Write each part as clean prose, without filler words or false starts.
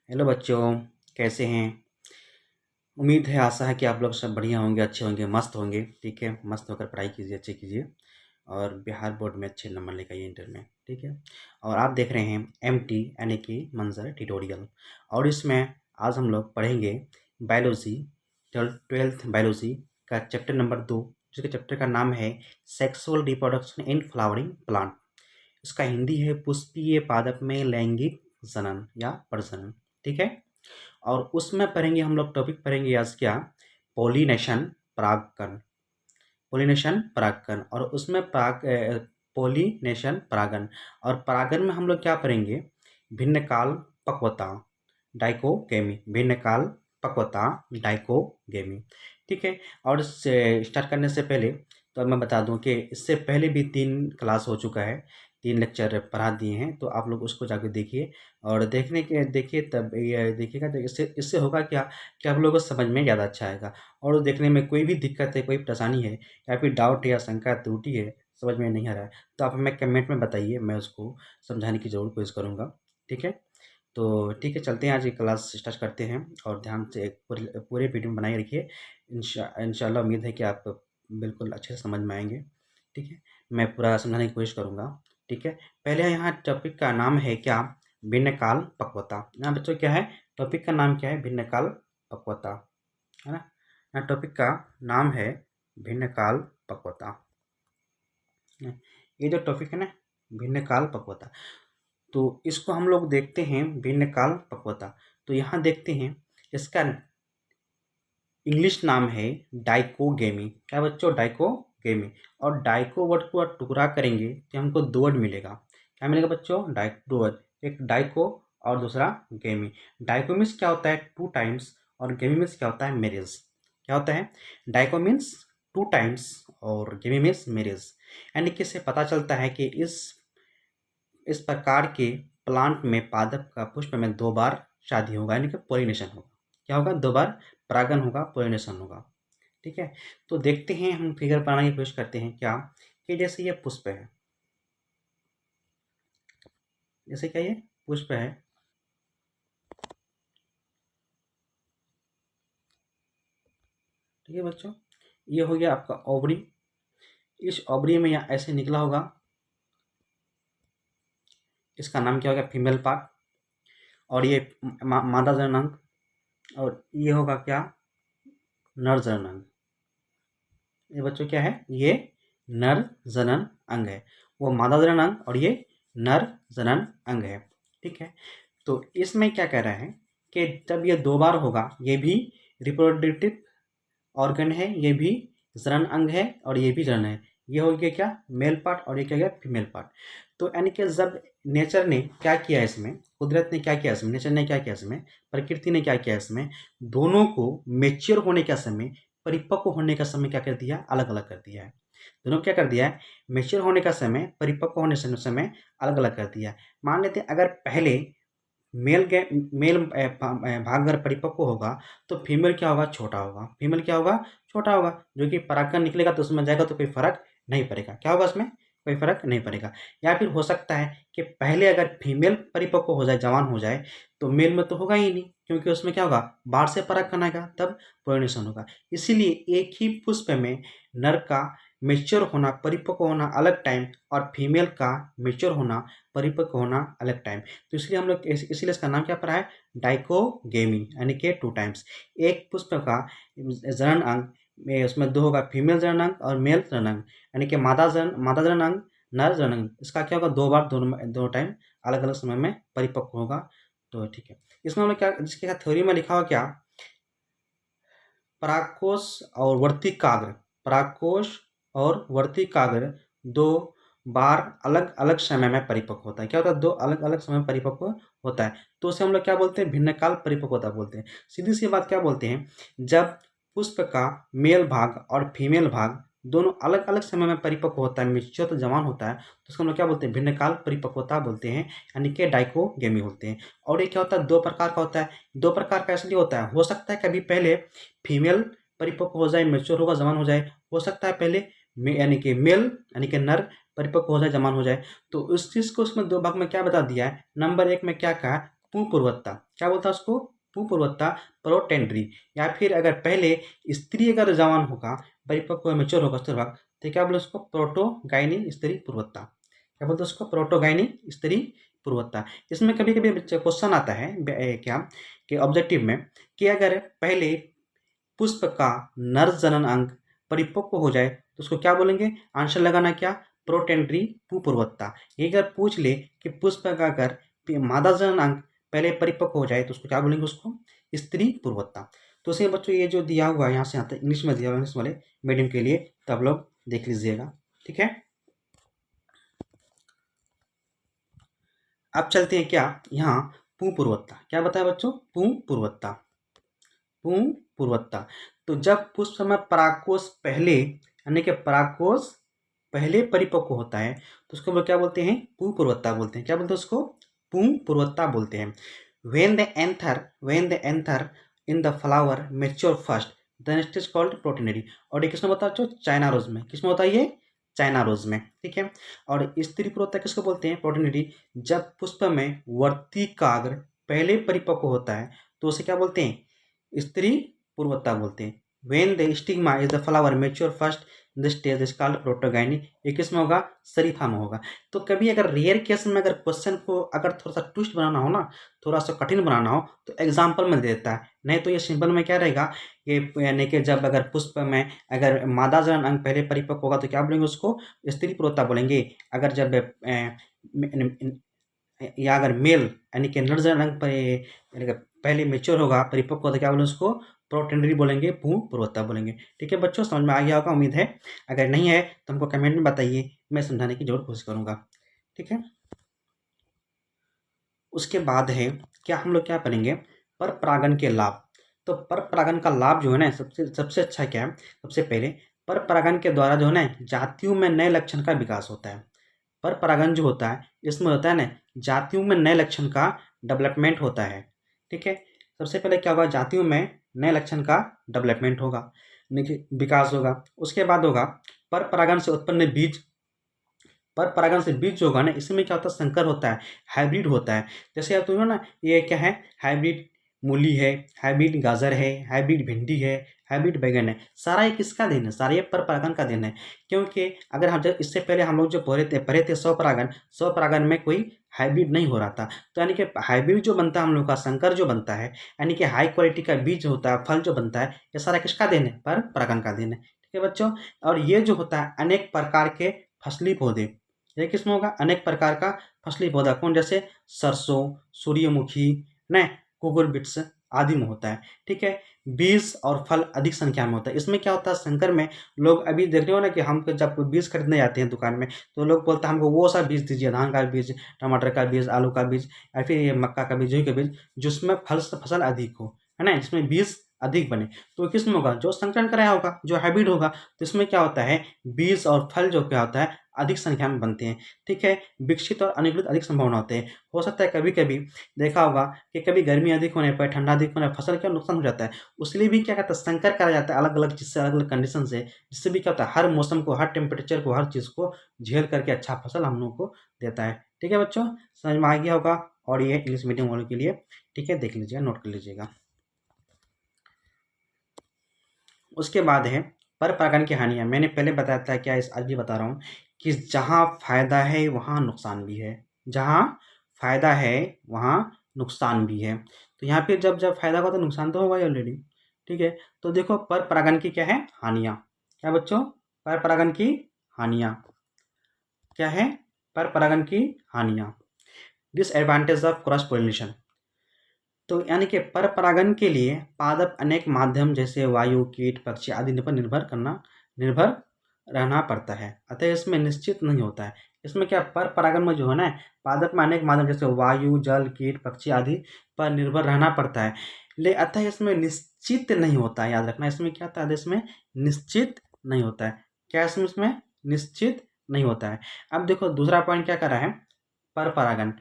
Hello बच्चों, कैसे हैं? उम्मीद है, आशा है कि आप लोग सब बढ़िया होंगे, अच्छे होंगे, मस्त होंगे। ठीक है, मस्त होकर पढ़ाई कीजिए, अच्छे कीजिए और बिहार बोर्ड में अच्छे नंबर लेकर आइए इंटर में। ठीक है। और आप देख रहे हैं MT यानी कि मंजर ट्यूटोरियल। और इसमें आज हम लोग पढ़ेंगे बायोलॉजी, ट्वेल्थ बायोलॉजी का चैप्टर नंबर 2, जिसके चैप्टर का नाम है sexual reproduction in flowering plant. इसका हिंदी है पुष्पीय पादप में लैंगिक जनन या प्रजनन। ठीक है। और उसमें पढ़ेंगे, हम लोग टॉपिक पढ़ेंगे आज क्या, पोलिनेशन, परागकण। पोलिनेशन परागकण, और उसमें पोलिनेशन परागन, और परागन में हम लोग क्या पढ़ेंगे, भिन्न काल पक्वता, डाइकोगेमी, भिन्न काल पक्वता, डाइकोगेमी। ठीक है। और स्टार्ट करने से पहले तो मैं बता दूं कि इससे पहले भी 3 क्लास हो चुका है, 3 लेक्चर पढ़ा दिए हैं, तो आप लोग उसको जाके देखिए। और देखिए तब ये देखिएगा तो इससे होगा क्या कि आप लोगों को समझ में ज़्यादा अच्छा आएगा। और देखने में कोई भी दिक्कत है, कोई परेशानी है या फिर डाउट या शंका त्रुटि है, समझ में नहीं आ रहा है, तो आप हमें कमेंट में बताइए, मैं उसको समझाने की ज़रूर कोशिश करूँगा। ठीक है। तो ठीक है, चलते हैं, आज की क्लास स्टार्ट करते हैं। और ध्यान से पूरे पूरे वीडियो में बनाए रखिए। इंशाल्लाह उम्मीद है कि आप बिल्कुल अच्छे से समझ में आएंगे। ठीक है। मैं पूरा समझाने की कोशिश करूँगा। ठीक है। पहले यहाँ टॉपिक का नाम है क्या, भिन्न काल पक्वता। यहाँ बच्चों क्या है, टॉपिक का नाम क्या है, भिन्न काल पक्वता, है ना। यहाँ टॉपिक का नाम है भिन्न काल पक्वता। ये जो टॉपिक है ना, भिन्न काल पक्वता, तो इसको हम लोग देखते हैं भिन्न काल पक्वता। तो यहाँ देखते हैं, इसका इंग्लिश नाम है डाइकोगेमी। क्या बच्चों, डाइकोगेमी। और डाइको वर्ड को टुकड़ा करेंगे तो हमको 2 वर्ड मिलेगा। क्या मिलेगा बच्चों, 2 वर्ड, एक डाइको और दूसरा गेमी। डाइको मीन्स क्या होता है, 2 टाइम्स, और गेमी मीन्स क्या होता है, मैरिज। क्या होता है, डाइको मीन्स 2 टाइम्स और गेमी मीन्स मैरिज। यानी कि इससे पता चलता है कि इस प्रकार के प्लांट में पादप का पुष्प में 2 बार शादी होगा, यानी कि पोलिनेशन होगा। क्या होगा, 2 बार परागन होगा, पोलिनेशन होगा। ठीक है। तो देखते हैं, हम फिगर बनाने की कोशिश करते हैं क्या, कि जैसे ये पुष्प है, जैसे क्या ये पुष्प है। ठीक है बच्चों, ये हो गया आपका ओवरी। इस ओवरी में यहाँ ऐसे निकला होगा, इसका नाम क्या होगा, फीमेल पार्ट। और ये मादा जननांग, और ये होगा क्या, नर जननांग। ये बच्चों क्या है, ये नर जनन अंग है। वो मादा जनन अंग और ये नर जनन अंग है। ठीक है। तो इसमें क्या कह रहा है कि जब ये 2 बार होगा, ये भी रिप्रोडक्टिव ऑर्गन है, ये भी जनन अंग है और ये भी जनन है। ये हो गया क्या, मेल पार्ट, और ये क्या गया, फीमेल पार्ट। तो यानी कि जब नेचर ने क्या किया इसमें, कुदरत ने क्या किया इसमें, नेचर ने क्या किया इसमें, प्रकृति ने क्या किया इसमें, दोनों को मेच्योर होने का समय, परिपक्व होने का समय क्या कर दिया, अलग अलग कर दिया है। दोनों को क्या कर दिया है, मेच्योर होने का समय, परिपक्व होने का समय अलग अलग कर दिया है। मान लेते हैं अगर पहले मेल भाग अगर परिपक्व होगा, तो फीमेल क्या होगा, छोटा होगा। फीमेल क्या होगा, छोटा होगा, जो कि परागकण निकलेगा तो उसमें जाएगा तो कोई फर्क नहीं पड़ेगा। क्या होगा उसमें, कोई फर्क नहीं पड़ेगा। या फिर हो सकता है कि पहले अगर फीमेल परिपक्व हो जाए, जवान हो जाए, तो मेल में तो होगा ही नहीं, क्योंकि उसमें क्या होगा, बाहर से परागकण आएगा, तब पोलिनेशन होगा। इसीलिए एक ही पुष्प में नर का मेच्योर होना, परिपक्व होना अलग टाइम, और फीमेल का मेच्योर होना, परिपक्व होना अलग टाइम। तो इसलिए हम लोग इसीलिए इसका नाम क्या पड़ा है, डाइकोगेमी, यानी कि 2 टाइम्स। एक पुष्प का जनन अंग में उसमें 2 होगा, फीमेल जनन अंग और मेल जनन अंग, यानी कि मादा जनन अंग, नर जनन अंग। इसका क्या होगा, 2 बार, दोनों टाइम अलग अलग समय में परिपक्व होगा। तो ठीक है। इसमें हम लोग क्या, जिसके थ्योरी में लिखा हुआ क्या, परागकोश और वर्तिकाग्र, परागकोश और वर्तिकाग्र 2 बार अलग अलग समय में परिपक्व होता है। क्या होता है, 2 अलग अलग समय में परिपक्व होता है, तो उसे हम लोग क्या बोलते हैं, भिन्नकाल परिपक्वता बोलते हैं। सीधी सी बात क्या बोलते हैं, जब पुष्प का मेल भाग और फीमेल भाग दोनों अलग अलग समय में परिपक्व होता है, मिश्रित जवान होता है, तो उसको हम लोग क्या बोलते हैं, भिन्नकाल परिपक्वता बोलते हैं, यानी कि डाइकोगेमी बोलते हैं। और ये क्या होता है, 2 प्रकार का होता है। 2 प्रकार का इसलिए होता है, हो सकता है कभी पहले फीमेल परिपक्व हो जाए, मैच्योर होगा, जवान हो जाए। हो सकता है पहले यानी कि मेल, यानी कि नर परिपक्व हो जाए, जवान हो जाए। तो उस चीज़ को उसमें 2 भाग में क्या बता दिया है, नंबर 1 में क्या कहा, पुंपूर्वता, क्या बोलता है उसको? पुंपूर्वता, प्रोटेंडरी। या फिर अगर पहले स्त्री अगर जवान होगा, परिपक्व मेच्योर होगा स्तुर्भक, तो क्या बोले उसको? प्रोटोगाइनी स्त्री पूर्वता। क्या बोलते हैं उसको? प्रोटोगाइनी स्त्री पूर्वता। इसमें कभी कभी क्वेश्चन आता है क्या कि ऑब्जेक्टिव में, कि अगर पहले पुष्प का नर जनन अंग परिपक्व हो जाए तो उसको क्या बोलेंगे? आंसर लगाना क्या? प्रोटेंडरी पुपूर्वता। ये अगर पूछ ले कि पुष्प का अगर मादा जनन अंग पहले परिपक्व हो जाए तो उसको क्या बोलेंगे? उसको स्त्री पूर्वता। तो उसमें बच्चों ये जो दिया हुआ है यहाँ से आता है, इंग्लिश में दिया हुआ है, इंग्लिश वाले मीडियम के लिए, तो आप लोग देख लीजिएगा। ठीक है, अब चलते हैं क्या यहाँ पुपूर्वता। क्या बताया बच्चों? पुपूर्वता, पुपूर्वता। तो जब पुष्प में परागकोश पहले, यानी कि परागकोश पहले परिपक्व होता है तो उसको हम लोग क्या बोलते हैं? पुपूर्वता बोलते हैं। क्या बोलते हैं उसको? पुपूर्वता बोलते हैं। when the anther in the flower mature first, then it is called proteinary। और ये किसमें होता है बच्चों? चाइना रोज में। किसमें होता है ये? चाइना रोज में। ठीक है, और स्त्री पूर्वता किसको बोलते हैं? प्रोटीनरी। जब पुष्प में वर्तिकाग्र पहले परिपक्व होता है तो उसे क्या बोलते हैं? स्त्री पूर्वता बोलते हैं। When the stigma is the flower mature first, the stage is called protogyny. ये किसमें होगा? शरीफा में होगा। तो कभी अगर रेयर केस में अगर क्वेश्चन को अगर थोड़ा सा ट्विस्ट बनाना हो ना, थोड़ा सा कठिन बनाना हो, तो एग्जाम्पल में दे देता है। नहीं तो ये सिंपल में क्या रहेगा, ये यानी कि जब अगर पुष्प में अगर मादा जनन अंग पहले परिपक्व होगा तो क्या बोलेंगे उसको? स्त्री पूर्वता बोलेंगे। अगर जब या अगर मेल यानी कि नर जनन अंग यानी कि पहले मेच्योर होगा, परिपक्व होगा, तो क्या बोलेंगे उसको? प्रोटेंडरी बोलेंगे, पुपूर्वता बोलेंगे। ठीक है बच्चों, समझ में आ गया होगा उम्मीद है। अगर नहीं है तो हमको कमेंट में बताइए, मैं समझाने की जरूर कोशिश करूंगा। ठीक है, उसके बाद है क्या, हम लोग क्या पढ़ेंगे? पर परागन के लाभ। तो पर परागन का लाभ जो है ना, सबसे सबसे अच्छा क्या है? सबसे पहले पर परागन के द्वारा जो है ना, जातियों में नए लक्षण का विकास होता है। पर परागन जो होता है इसमें होता है ना, जातियों में नए लक्षण का डेवलपमेंट होता है। ठीक है, सबसे पहले क्या होगा? जातियों में नए लक्षण का डेवलपमेंट होगा, देखिए विकास होगा। उसके बाद होगा पर परागन से उत्पन्न बीज। पर परागण से बीज जो होगा ना, इसमें क्या होता है? संकर होता है, हाइब्रिड होता है। जैसे आप तो ना, ये क्या है? हाइब्रिड मूली है, हाइब्रिड गाजर है, हाइब्रिड भिंडी है, हाइब्रिड बैगन है। सारा ये किसका देन है? सारा ये पर परागण का देन है। क्योंकि अगर हम जब इससे पहले हम लोग जो पढ़े थे स्वपरागण, स्वपरागण में कोई हाइब्रिड नहीं हो रहा था। तो यानी कि हाइब्रिड जो बनता है हम लोग का, संकर जो बनता है, यानी कि हाई क्वालिटी का बीज होता है, फल जो बनता है, ये सारा किसका देन है? पर परागण का देन है। ठीक है बच्चों, और ये जो होता है अनेक प्रकार के फसली पौधे, ये किसमें होगा? अनेक प्रकार का फसली पौधा। कौन? जैसे सरसों, सूर्यमुखी, न कुकुरबिट्स आदि में होता है। ठीक है, बीज और फल अधिक संख्या में होता है। इसमें क्या होता है? संकर में लोग अभी देख रहे हो ना कि हम जब बीज खरीदने जाते हैं दुकान में, तो लोग बोलते हैं हमको वो सा बीज दीजिए, धान का बीज, टमाटर का बीज, आलू का बीज, या फिर ये मक्का का बीज, गेहूं का बीज, जिसमें फसल अधिक हो, है ना, जिसमें बीज अधिक बने। तो किसमें होगा? जो संकरण कराया होगा, जो हाइब्रिड होगा। तो इसमें क्या होता है? बीज और फल जो क्या होता है? अधिक संख्या में बनते हैं। ठीक है, विकसित और अनुकूलित अधिक संभावना होते हैं। हो सकता है कभी कभी देखा होगा कि कभी गर्मी अधिक होने पर, ठंडा अधिक होने पर फसल का नुकसान हो जाता है। उसके लिए भी क्या कहता है? संकर करा जाता है अलग अलग चीज़ से, अलग अलग कंडीशन से, जिससे भी क्या होता है? हर मौसम को, हर टेम्परेचर को, हर चीज़ को झेल करके अच्छा फसल हम लोग को देता है। ठीक है बच्चों, समझ में आ गया होगा। और ये इंग्लिश मीडियम वालों के लिए, ठीक है, देख लीजिएगा, नोट कर लीजिएगा। उसके बाद है पर परागण की हानियाँ। मैंने पहले बताया था, क्या इस आज भी बता रहा हूँ, कि जहाँ फायदा है वहाँ नुकसान भी है। जहाँ फायदा है वहाँ नुकसान भी है। तो यहाँ पे जब जब फायदा होगा तो नुकसान तो होगा ही ऑलरेडी। ठीक है, तो देखो पर परागण की क्या है हानियाँ। क्या बच्चों? पर परागण की हानियाँ क्या है? पर परागण की हानियाँ, डिसएडवांटेज ऑफ क्रॉस पोलिनेशन। तो यानी कि पर परागण के लिए पादप अनेक माध्यम जैसे वायु, कीट, पक्षी आदि पर निर्भर रहना पड़ता है। अतः इसमें निश्चित नहीं होता है। इसमें क्या पर परागण में जो है ना, पादप में अनेक माध्यम जैसे वायु, जल, कीट, पक्षी आदि पर निर्भर रहना पड़ता है। ले अतः इसमें निश्चित नहीं होता है। याद रखना, इसमें क्या होता है? इसमें निश्चित नहीं होता है। क्या इसमें निश्चित नहीं होता है। अब देखो दूसरा पॉइंट क्या कर रहा है? पर परागण।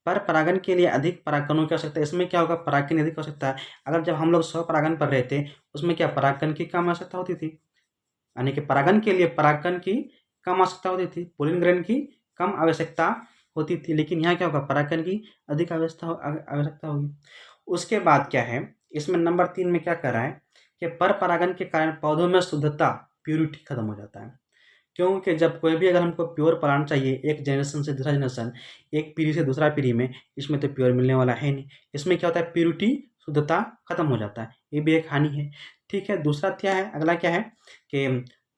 पर परागण के लिए अधिक परागकणों की आवश्यकता है। इसमें क्या होगा? परागण अधिक आवश्यकता है। अगर जब हम लोग स्वपरागण पर रहे थे, उसमें क्या परागकण की कम आवश्यकता होती थी, यानी कि परागण के लिए परागकण की कम आवश्यकता होती थी, पोलिन ग्रेन की कम आवश्यकता होती थी, लेकिन यहाँ क्या होगा, परागकण की अधिक आवश्यकता होगी। उसके बाद क्या है, इसमें नंबर 3 में क्या कर रहा है कि पर परागण के कारण पौधों में शुद्धता, प्यूरिटी खत्म हो जाता है। क्योंकि जब कोई भी अगर हमको प्योर प्लांट चाहिए एक जनरेशन से दूसरा जनरेशन, एक पीढ़ी से दूसरा पीढ़ी में, इसमें तो प्योर मिलने वाला है नहीं। इसमें क्या होता है, प्योरिटी, शुद्धता खत्म हो जाता है, ये भी एक हानि है। ठीक है, दूसरा क्या है, अगला क्या है कि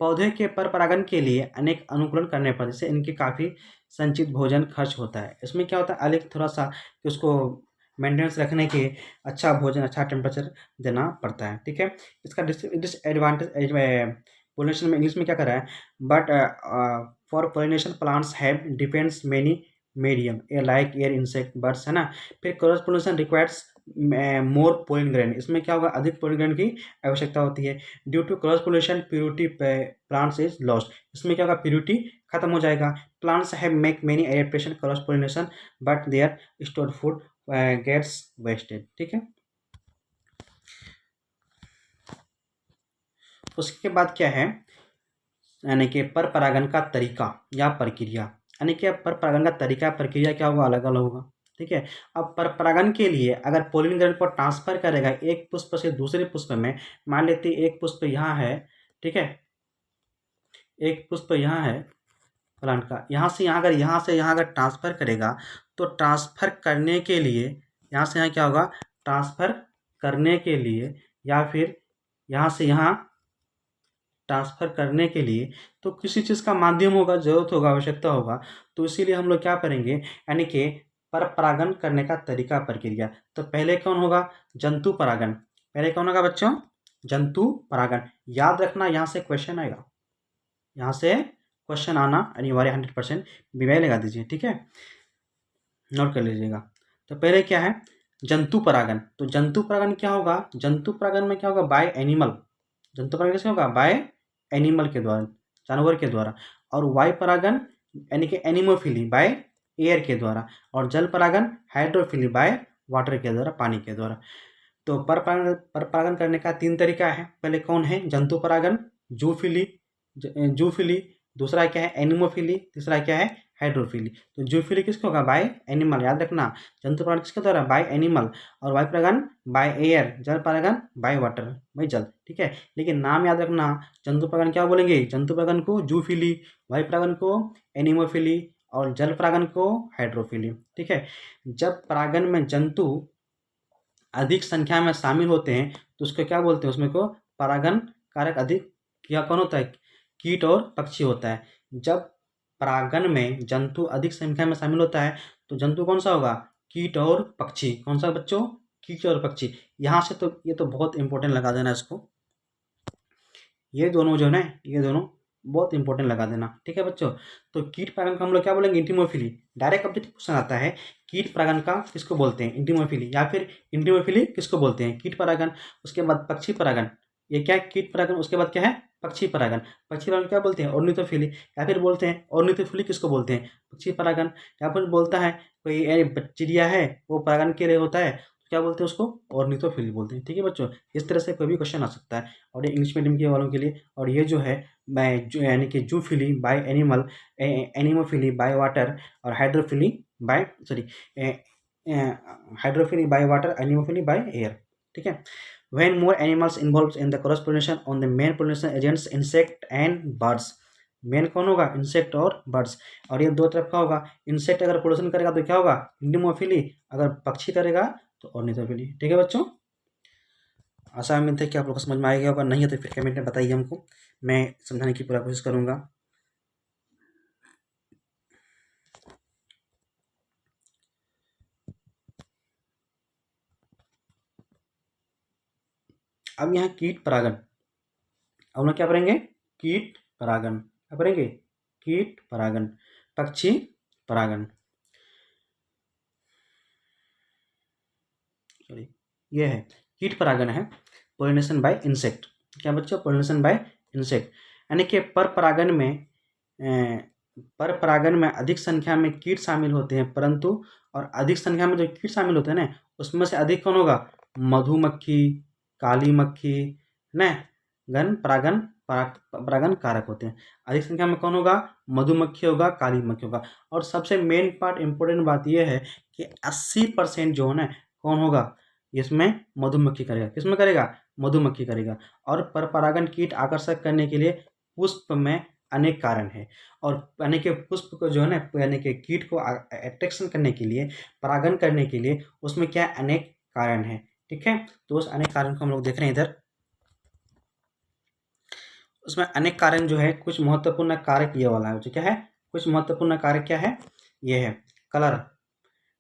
पौधे के पर परागण के लिए अनेक अनुकूलन करने पर जैसे इनके काफ़ी संचित भोजन खर्च होता है। इसमें क्या होता है, अलग थोड़ा सा कि उसको मेंटेनेंस रखने के अच्छा भोजन, अच्छा टेम्परेचर देना पड़ता है। ठीक है, इसका डिसएडवांटेज पोलिनेशन में इंग्लिश में क्या कर रहा है, but for pollination plants have depends many medium A like air, insect, birds, है ना। फिर cross pollination requires more pollen grain, इसमें क्या होगा, अधिक पोलिन ग्रेन की आवश्यकता होती है। Due to cross pollination purity plants is lost, इसमें क्या होगा, प्योरिटी खत्म हो जाएगा। Plants have make many adaptation cross pollination but their store food gets wasted. ठीक है, उसके बाद क्या है, यानी कि पर परागण का तरीका या प्रक्रिया, यानी कि पर परागण का तरीका प्रक्रिया क्या होगा, अलग अलग होगा। ठीक है, अब पर परागण के लिए अगर पोलिन ग्रेन को ट्रांसफर करेगा एक पुष्प से दूसरे पुष्प में, मान लेते एक पुष्प यहाँ है, ठीक है, एक पुष्प यहाँ है प्लांट का, यहाँ से यहाँ, अगर यहाँ से यहाँ अगर ट्रांसफर करेगा तो ट्रांसफर करने के लिए यहाँ से यहाँ क्या होगा, ट्रांसफर करने के लिए या फिर यहाँ से यहाँ ट्रांसफ़र करने के लिए तो किसी चीज़ का माध्यम होगा, ज़रूरत होगा, आवश्यकता होगा। तो इसीलिए हम लोग क्या करेंगे, यानी कि पर परागण करने का तरीका, प्रक्रिया। तो पहले कौन होगा, जंतु परागण। पहले कौन होगा बच्चों, जंतु परागण। याद रखना, यहाँ से क्वेश्चन आएगा, यहाँ से क्वेश्चन आना अनिवार्य, 100% बीवाई लगा दीजिए। ठीक है, नोट कर लीजिएगा। तो पहले क्या है, जंतु परागण। तो जंतु परागण क्या होगा, जंतु परागण में क्या होगा, बाय एनिमल। जंतु परागण कैसे होगा, बाय एनिमल के द्वारा, जानवर के द्वारा। और वायु परागण यानी कि एनिमोफिली, बाय एयर के द्वारा। और जल परागण हाइड्रोफिली, बाय वाटर के द्वारा, पानी के द्वारा। तो पर परागण करने का 3 तरीका है। पहले कौन है, जंतु परागण, जूफिली, जूफिली। दूसरा क्या है, एनिमोफिली। तीसरा क्या है, हाइड्रोफिली। तो जूफिली किसका होगा, बाय एनिमल, याद रखना। जंतु परागण किसके द्वारा, बाय एनिमल। और वायु परागण बाय एयर, जल परागण बाय वाटर, भाई जल। ठीक है, लेकिन नाम याद रखना, जंतु परागण क्या बोलेंगे, जंतु परागण को जूफिली, वायु परागण को एनिमोफिली और जल परागण को हाइड्रोफिली। ठीक है, जब परागण में जंतु अधिक संख्या में शामिल होते हैं तो उसको क्या बोलते हैं, उसमें को परागण कारक अधिक क्या कौन होता है, कीट और पक्षी होता है। जब परागण में जंतु अधिक संख्या में शामिल होता है तो जंतु कौन सा होगा, कीट और पक्षी। कौन सा बच्चों, कीट और पक्षी। यहाँ से तो ये तो बहुत इंपॉर्टेंट लगा देना इसको, ये दोनों जो है, ये दोनों बहुत इंपॉर्टेंट लगा देना। ठीक है बच्चों, तो कीट परागण को हम लोग क्या बोलेंगे, इंटिमोफिली। डायरेक्ट ऑब्जेक्टिव क्वेश्चन आता है, कीट परागण का किसको बोलते हैं, इंटिमोफिली, या फिर इंटिमोफिली किसको बोलते हैं, कीट परागण। उसके बाद पक्षी परागण, ये क्या है, कीट परागण। उसके बाद क्या है, पक्षी परागण। पक्षी परागण क्या बोलते हैं, ऑर्निथोफिली, या फिर बोलते हैं ऑर्निथोफिली किसको बोलते हैं, पक्षी परागण। या फिर बोलता है कोई चिड़िया है वो परागण के लिए होता है, क्या बोलते हैं उसको, ऑर्निथोफिली बोलते हैं। ठीक है बच्चों, इस तरह से कोई भी क्वेश्चन आ सकता है, और ये इंग्लिश मीडियम के वालों के लिए। और ये जो है यानी कि zoophily by animal, anemophily by water, और hydrophily by hydrophily by water, anemophily by air. ठीक है, when more animals involved in the cross pollination on the main pollination agents insect and birds। Main कौन होगा, insect और birds. और ये दो तरफ का होगा, इंसेक्ट अगर पोलिनेशन करेगा तो क्या होगा, इंडिमोफिली, अगर पक्षी करेगा तो ऑर्निथोफिली। ठीक है बच्चों, आशा उम्मीद है कि आप लोग को समझ में आएगा, अगर नहीं है तो फिर कमेंट में बताइए हमको, मैं समझाने की पूरा कोशिश करूँगा। अब यहाँ कीट परागण, अब हम लोग क्या करेंगे, कीट परागण। क्या करेंगे, कीट परागण, पक्षी परागण। सॉरी, ये है कीट परागण है, पोलिनेशन बाय इंसेक्ट। क्या बच्चों, पोलिनेशन बाय इंसेक्ट, यानी कि पर परागण में अधिक संख्या में कीट शामिल होते हैं, परंतु और अधिक संख्या में जो कीट शामिल होते हैं ना, उसमें से अधिक कौन होगा, मधुमक्खी, काली मक्खी, न गण परागण परागण कारक होते हैं। अधिक संख्या में कौन होगा? मधुमक्खी होगा, काली मक्खी होगा। और सबसे मेन पार्ट इम्पोर्टेंट बात यह है कि 80% जो है ना कौन होगा इसमें? मधुमक्खी करेगा। किसमें करेगा? मधुमक्खी करेगा। और पर परागण कीट आकर्षक करने के लिए पुष्प में अनेक कारण है। और यानी कि पुष्प को जो है ना यानी कि कीट को अट्रैक्शन करने के लिए, परागण करने के लिए उसमें क्या अनेक कारण है। ठीक है, तो उस अनेक कारण को हम लोग देख रहे हैं इधर। उसमें अनेक कारण जो है, कुछ महत्वपूर्ण कारक ये वाला है। जो क्या है? कुछ महत्वपूर्ण कारक क्या है? ये है कलर।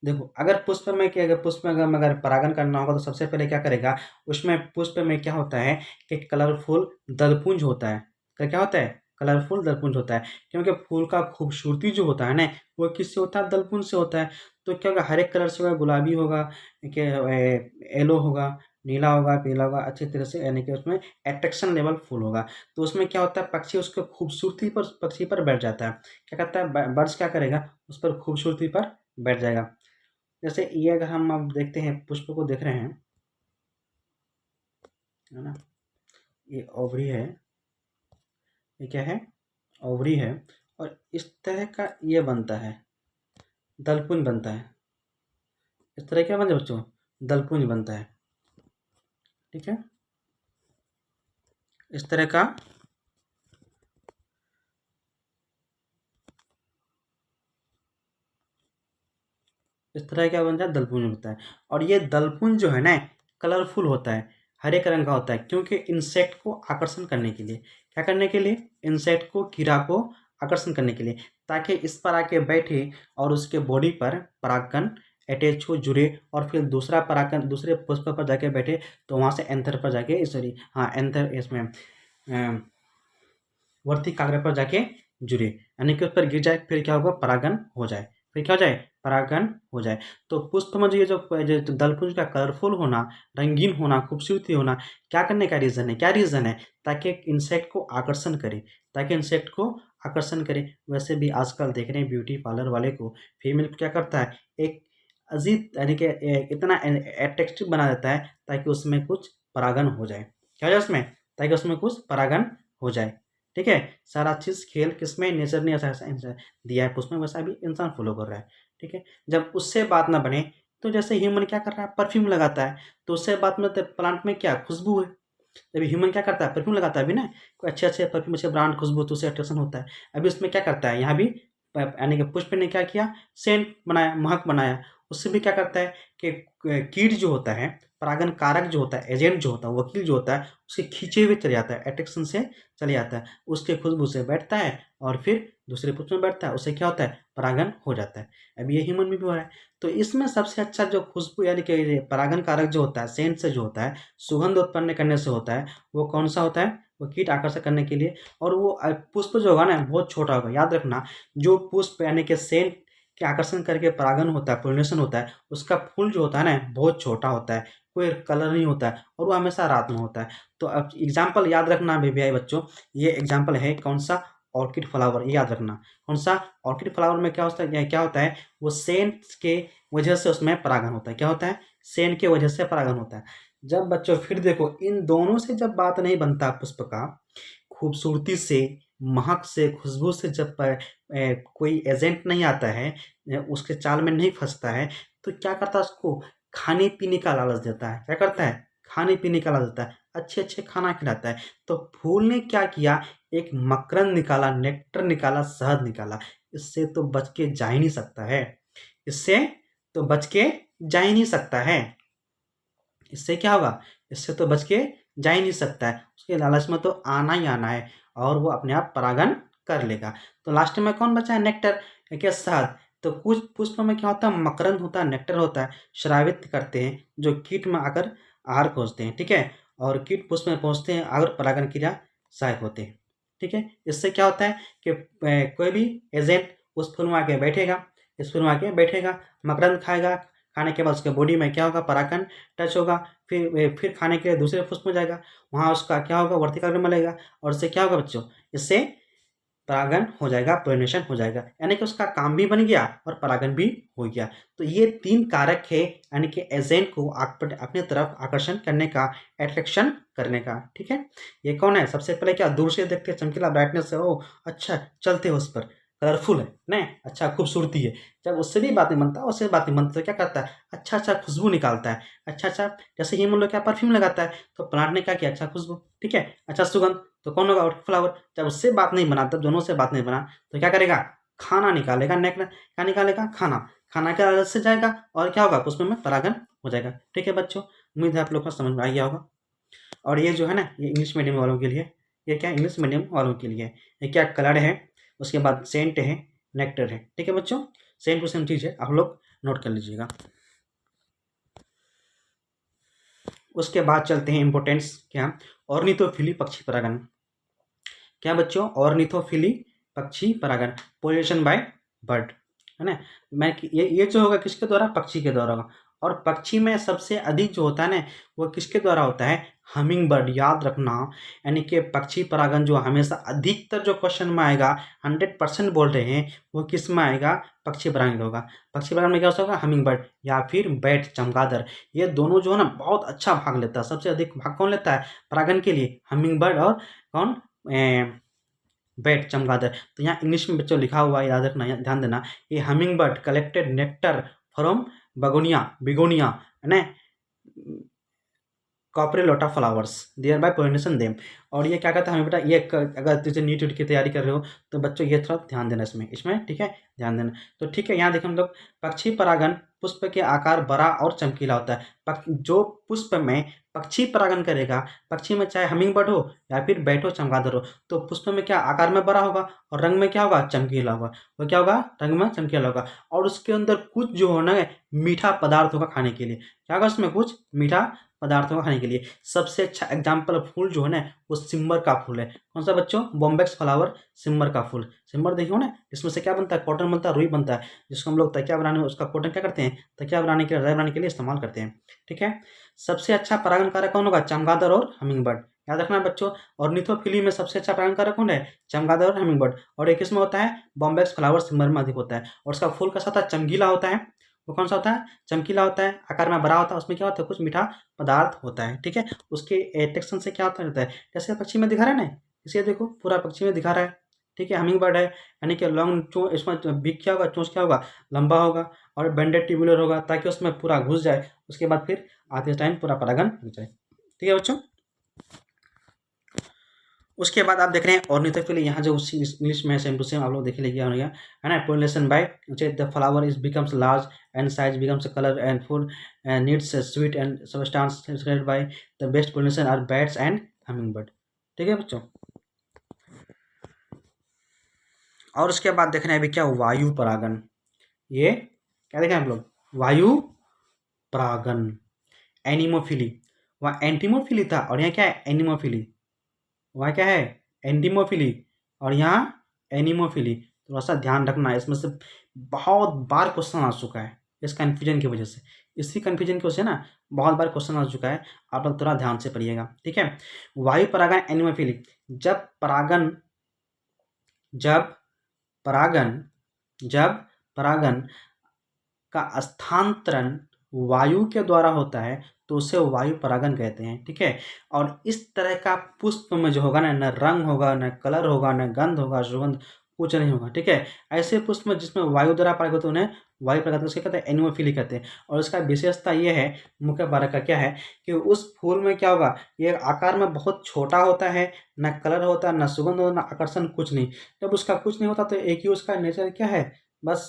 देखो, अगर पुष्प में क्या, अगर पुष्प में अगर परागण करना होगा तो सबसे पहले क्या करेगा? उसमें पुष्प में क्या होता है कि कलरफुल दलपुंज होता है। क्या होता है? कलरफुल दलपुंज होता है। क्योंकि फूल का खूबसूरती जो होता है ना वो किससे होता है? दलपुंज से होता है। तो क्या होगा? हर एक कलर से होगा, गुलाबी होगा, येलो होगा, नीला होगा, पीला होगा, अच्छी तरह से यानी कि उसमें अट्रैक्शन लेवल फुल होगा। तो उसमें क्या होता है? पक्षी उसके खूबसूरती पर, पक्षी पर बैठ जाता है। क्या करता है? बर्ड्स क्या करेगा? उस पर खूबसूरती पर बैठ जाएगा। जैसे ये अगर हम अब देखते हैं, पुष्प को देख रहे हैं, है ना, ये ओवरी है, ये क्या है? ओवरी है। और इस तरह का ये बनता है, दलपुंज बनता है। इस तरह क्या बनता है बच्चों? दलपुंज बनता है। ठीक है, इस तरह का इस तरह क्या बनता है? दलपुंज बनता है। और ये दलपुंज जो है ना कलरफुल होता है, हरे रंग का होता है। क्योंकि इंसेक्ट को आकर्षण करने के लिए, क्या करने के लिए? इंसेक्ट को, कीड़ा को आकर्षण करने के लिए, ताकि इस पर आके बैठे और उसके बॉडी पर परागकण अटैच हो, जुड़े, और फिर दूसरा परागकण दूसरे पुष्प पर जाके बैठे तो वहाँ से एंथर पर जाके, सॉरी हाँ एंथर इसमें वर्ती काग्र पर जाके जुड़े, यानी कि उस पर गिर जाए, फिर क्या होगा? परागण हो जाए। फिर क्या हो जाए? परागण हो जाए। तो पुष्प में जो ये जो दलपुंज का कलरफुल होना, रंगीन होना, खूबसूरती होना, क्या करने का रीज़न है? क्या रीज़न है? ताकि इंसेक्ट को आकर्षण करे, ताकि इंसेक्ट को आकर्षण करे। वैसे भी आजकल देख रहे हैं ब्यूटी पार्लर वाले को, फीमेल को क्या करता है? एक अजीब यानी कि इतना अट्रैक्टिव बना देता है ताकि उसमें कुछ परागण हो जाए। क्या हो जाए उसमें? ताकि उसमें कुछ परागण हो जाए। ठीक है, सारा चीज़ खेल किसमें? नेचर ने ऐसा ऐसा दिया है पुष्प में, वैसा भी इंसान फॉलो कर रहा है। ठीक है, जब उससे बात ना बने तो जैसे ह्यूमन क्या कर रहा है? परफ्यूम लगाता है, तो उससे बात में, तो प्लांट में क्या खुशबू है। जब ह्यूमन क्या करता है? परफ्यूम लगाता है अभी ना, कोई अच्छे अच्छे परफ्यूम, अच्छे ब्रांड खुशबू, तो उससे अट्रैक्शन होता है। अभी उसमें क्या करता है? यहाँ भी यानी कि पुष्प ने क्या किया? सेंट बनाया, महक बनाया। उससे भी क्या करता है कि कीट जो होता है, परागण कारक जो होता है, एजेंट जो होता है, वकील जो होता है, उसके खींचे हुए चले जाता है, अट्रैक्शन से चले जाता है, उसके खुशबू से बैठता है और फिर दूसरे पुष्प में बैठता है, उससे क्या होता है? परागण हो जाता है। अब ये ह्यूमन में भी हो रहा है। तो इसमें सबसे अच्छा जो खुशबू यानी कि परागण कारक जो होता है, सेंट से जो होता है, सुगंध उत्पन्न करने से होता है, वो कौन सा होता है? वो कीट आकर्षण करने के लिए। और वो पुष्प जो होगा ना बहुत छोटा होगा। याद रखना, जो पुष्प यानी कि सेंट के आकर्षण करके परागण होता है, पोलिनेशन होता है, उसका फूल जो होता है ना बहुत छोटा होता है, कोई कलर नहीं होता है, और वो हमेशा रात में होता है। तो अब एग्जाम्पल याद रखना बेबी बच्चों, ये एग्जाम्पल है कौन सा? Orchid flower. ये याद रखना कौन सा? ऑर्किड फ्लावर में क्या होता है? क्या होता है? वो सेंट के वजह से उसमें परागण होता है। क्या होता है? सेंट के वजह से परागण होता है। जब बच्चों फिर देखो, इन दोनों से जब बात नहीं बनता पुष्प का, खूबसूरती से, महक से, खुशबू से जब कोई एजेंट नहीं आता है, उसके चाल में नहीं फंसता है, तो क्या करता है? उसको खाने पीने का लालच देता है। क्या करता है? खाने पीने का लालच देता है, अच्छे अच्छे खाना खिलाता है। तो फूल ने क्या किया? एक मकरंद निकाला, नेक्टर निकाला, शहद निकाला। इससे तो बच के जा ही नहीं सकता है। इससे तो बच के जा ही नहीं सकता है। इससे क्या होगा? इससे तो बच के जा ही नहीं सकता है। उसके लालच में तो आना ही आना है और वो अपने आप परागण कर लेगा। तो लास्ट में कौन बचा है? नेक्टर, क्या? शहद। तो कुछ पुष्प में क्या होता है? मकरंद होता है, नेक्टर होता है, स्रावित करते हैं, जो कीट में आकर आहार खोजते हैं। ठीक है, और कीट पुष्प में पहुँचते हैं और परागण क्रिया सहायक होते हैं। ठीक है, इससे क्या होता है कि कोई भी एजेंट उस फूल में आके बैठेगा, इस फूल में आके बैठेगा, मकरंद खाएगा, खाने के बाद उसके बॉडी में क्या होगा? परागण टच होगा, फिर खाने के लिए दूसरे पुष्प में जाएगा, वहाँ उसका क्या होगा? वर्तिकाग्र मिलेगा, और इससे क्या होगा बच्चों? इससे परागण हो जाएगा, पोलिनेशन हो जाएगा, यानी कि उसका काम भी बन गया और परागण भी हो गया। तो ये 3 कारक है, यानी कि एजेंट को अपनी तरफ आकर्षण करने का, अट्रैक्शन करने का, ठीक है। ये कौन है? सबसे पहले क्या, दूर से देखते चमकीला ब्राइटनेस है, ओ अच्छा चलते हो उस पर, कलरफुल है नहीं, अच्छा खूबसूरती है। जब उससे भी बात नहीं बनता, उससे बात नहीं बनता तो क्या करता है, अच्छा अच्छा खुशबू निकालता है, अच्छा अच्छा, जैसे ही हम लोग क्या परफ्यूम लगाता है, तो प्लांट ने क्या किया, अच्छा खुशबू, ठीक है, अच्छा सुगंध, तो कौन होगा, फ्लावर। जब उससे बात नहीं बना, तब दोनों से बात नहीं बना, तो क्या करेगा, खाना निकालेगा, क्या निकालेगा, खाना, खाना के आदत से जाएगा और क्या होगा, पुष्प में परागण हो जाएगा। ठीक है बच्चों, उम्मीद है आप लोग को समझ में आ गया होगा। और ये जो है ना, ये इंग्लिश मीडियम वालों के लिए, ये क्या इंग्लिश मीडियम वालों के लिए, ये क्या कलर है, उसके बाद सेंट है, नेक्टर है। ठीक है बच्चों, सेम टू सेम चीज़ है, आप लोग नोट कर लीजिएगा। उसके बाद चलते हैं इम्पोर्टेंस क्या, ऑर्निथोफिली पक्षी परागण। क्या बच्चों, ऑर्निथोफिली पक्षी परागण, पोलिनेशन बाय बर्ड, है ना। मैं ये जो होगा किसके द्वारा, पक्षी के द्वारा होगा। और पक्षी में सबसे अधिक जो होता है ना, वो किसके द्वारा होता है, हमिंग बर्ड, याद रखना। यानी कि पक्षी परागण जो हमेशा अधिकतर जो क्वेश्चन में आएगा, 100% बोल रहे हैं, वो किस में आएगा, पक्षी परागण में होगा। पक्षी परागण में क्या होगा, हमिंग बर्ड या फिर बैट, चमगादड़, ये दोनों जो है ना बहुत अच्छा भाग लेता है। सबसे अधिक भाग कौन लेता है परागण के लिए, हमिंग बर्ड और कौन, बैट, चमगादड़। तो यहाँ इंग्लिश में बच्चों लिखा हुआ है, याद रखना, ध्यान देना, ये humming bird collected nectar from begonia है ना, कॉपरेलोटा flowers, thereby pollination them. और ये क्या कहता है हमें बेटा, ये अगर तुझे नीट की तैयारी कर रहे हो तो बच्चों ये थोड़ा ध्यान देना इसमें, ठीक है, ध्यान देना। तो ठीक है, यहाँ देखें हम लोग, पक्षी परागण पुष्प के आकार बड़ा और चमकीला होता है। जो पुष्प में पक्षी परागण करेगा, पक्षी में चाहे हमिंग बर्ड हो या फिर बैट हो, चमगादड़ हो, तो पुष्प में क्या आकार में बड़ा होगा और रंग में क्या होगा, चमकीला होगा। वो क्या होगा, रंग में चमकीला होगा। और उसके अंदर कुछ जो होना है मीठा पदार्थ होगा खाने के लिए, क्या होगा उसमें, कुछ मीठा पदार्थों को खाने के लिए। सबसे अच्छा एग्जाम्पल फूल जो है ना, वो सिम्बर का फूल है। कौन सा बच्चों, बॉम्बेक्स फ्लावर, सिम्बर का फूल। सिम्बर देखियो ना, इसमें से क्या बनता है, कॉटन बनता है, रुई बनता है, जिसको हम लोग तकिया बनाने में उसका कॉटन क्या करते हैं, तकिया बनाने के लिए, रजाई बनाने के लिए इस्तेमाल करते हैं। ठीक है, सबसे अच्छा परागण कारक कौन होगा, चमगादड़ और हमिंग बर्ड, याद रखना बच्चों। और ऑर्निथोफिली में सबसे अच्छा परागण कारक कौन है, चमगादड़ और हमिंग बर्ड। और एक इसमें होता है बॉम्बेक्स फ्लावर, सिम्बर में अधिक होता है। और उसका फूल कैसा होता है, चमकीला होता है। वो कौन सा होता है, चमकीला होता है, आकार में बड़ा होता है, उसमें क्या होता है, कुछ मीठा पदार्थ होता है। ठीक है, उसके एट्रैक्शन से क्या होता रहता है, जैसे पक्षी में दिखा रहा है ना, इसे देखो पूरा पक्षी में दिखा रहा है। ठीक है, हमिंग बर्ड है, यानी कि लॉन्ग चोंच, इसमें बिग क्या होगा, चोंच क्या होगा, लंबा होगा और बेंडेड ट्यूबुलर होगा, ताकि उसमें पूरा घुस जाए, उसके बाद फिर आते टाइम पूरा परागण हो जाए। ठीक है बच्चों, उसके बाद आप देख रहे हैं ऑर्निथोफिली, यहाँ जो इंग्लिश में सेम टू सेम आप लोग देख लीजिए है ना, pollination by the flower is becomes large and size becomes colour and food needs sweet and substance by the best pollination are bats and humming bird. ठीक है बच्चों, और उसके बाद देख रहे हैं अभी क्या, वायु परागण। ये क्या देखें हम लोग, वायु परागण, एनिमोफिली। वहाँ एंटीमोफिली था और यहाँ क्या है, एनिमोफिली। वहाँ क्या है, एंटीमोफिली, और यहाँ एनिमोफिली। थोड़ा सा ध्यान रखना है, इसमें से बहुत बार क्वेश्चन आ चुका है इस कन्फ्यूजन की वजह से, इसी कन्फ्यूजन की वजह से ना बहुत बार क्वेश्चन आ चुका है। आप लोग थोड़ा ध्यान से पढ़िएगा। ठीक है, वायु परागण, एनिमोफिली, जब परागण जब परागण जब परागण का स्थानांतरण वायु के द्वारा होता है तो उसे वायु परागण कहते हैं। ठीक है, और इस तरह का पुष्प में जो होगा ना, न रंग होगा, न कलर होगा, न गंध होगा, सुगंध कुछ नहीं होगा। ठीक है, ऐसे पुष्प में जिसमें वायु द्वारा परागित होते हैं उन्हें वायु परागण उसके कहते हैं, एनिमोफिली कहते हैं। और इसका विशेषता ये है, मुख्य कारक का क्या है, कि उस फूल में क्या होगा, ये आकार में बहुत छोटा होता है, न कलर होता है, न सुगंध होता, न आकर्षण, कुछ नहीं। जब उसका कुछ नहीं होता तो एक ही उसका नेचर क्या है, बस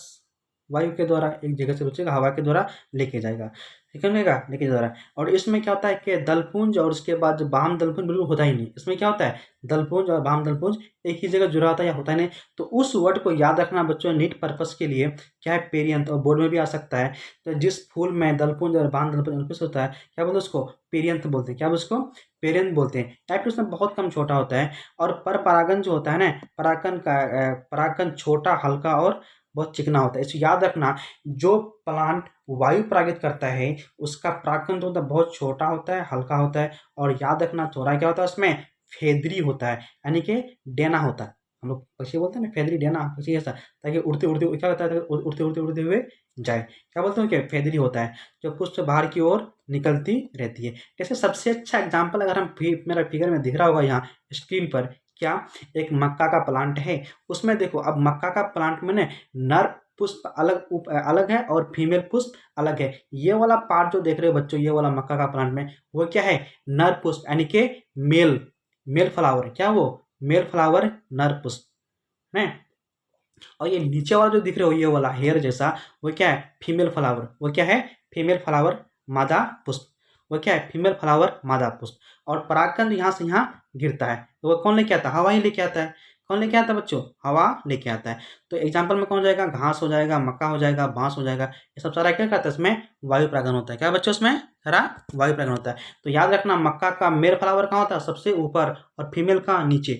वायु के द्वारा एक जगह से दूसरी जगह हवा के द्वारा लेके जाएगा, ठीक है, लेके जा रहा है। और इसमें क्या होता है कि दलपुंज और उसके बाद जो वाम दलपुंज बिल्कुल होता ही नहीं। इसमें क्या होता है, दलपुंज और वाम दलपुंज एक ही जगह जुड़ा होता है या होता ही नहीं। तो उस वर्ड को याद रखना बच्चों, नीट पर्पस के लिए क्या है, पेरियंथ, और बोर्ड में भी आ सकता है। तो जिस फूल में दलपुंज और वाम दलपुंज अंकुश होता है, क्या बोलते हैं उसको, पेरियंथ बोलते हैं। क्या बोलते हैं उसको, पेरियंथ बोलते हैं। या फिर उसमें बहुत कम छोटा होता है। और पर परागण जो होता है ना, परागण छोटा, हल्का और बहुत चिकना होता है। इसे याद रखना, जो प्लांट वायु परागित करता है उसका परागण तो बहुत छोटा होता है, हल्का होता है। और याद रखना थोड़ा क्या होता है उसमें, फेदरी होता है, यानी कि डेना होता है। हम लोग पक्षी बोलते हैं ना, फेदरी डेना पक्षी ऐसा, ताकि उड़ते उड़ते क्या होता है, उड़ते उड़ते उड़ते हुए जाए, क्या बोलते हैं, क्या फेदरी होता है, जो पुष्प बाहर की ओर निकलती रहती है। जैसे सबसे अच्छा एग्जाम्पल अगर हम मेरा फिगर में दिख रहा होगा यहाँ स्क्रीन पर, क्या, एक मक्का का प्लांट है, उसमें देखो अब मक्का का प्लांट में नर पुष्प अलग है और फीमेल पुष्प अलग है। ये वाला पार्ट जो देख रहे हो बच्चों, ये वाला मक्का का प्लांट में वो क्या है, नर पुष्प, यानी कि मेल मेल फ्लावर, क्या वो मेल फ्लावर नर पुष्प है। और ये नीचे वाला जो दिख रहे हो ये वाला हेयर जैसा, वो क्या है, फीमेल फ्लावर, वो क्या है, फीमेल फ्लावर मादा पुष्प, वो क्या है, फीमेल फ्लावर मादा पुष्प। और परागकण यहाँ से यहाँ गिरता है, तो वो कौन लेके आता है, हवा ही लेके आता है। कौन लेके आता है बच्चों, हवा लेके आता है। तो एग्जाम्पल में कौन हो जाएगा, घास हो जाएगा, मक्का हो जाएगा, बांस हो जाएगा, ये सब सारा क्या करता है, इसमें वायु परागन होता है। क्या बच्चों, इसमें सारा वायु परागन होता है। तो याद रखना, मक्का का मेल फ्लावर कहाँ होता है, सबसे ऊपर, और फीमेल का नीचे,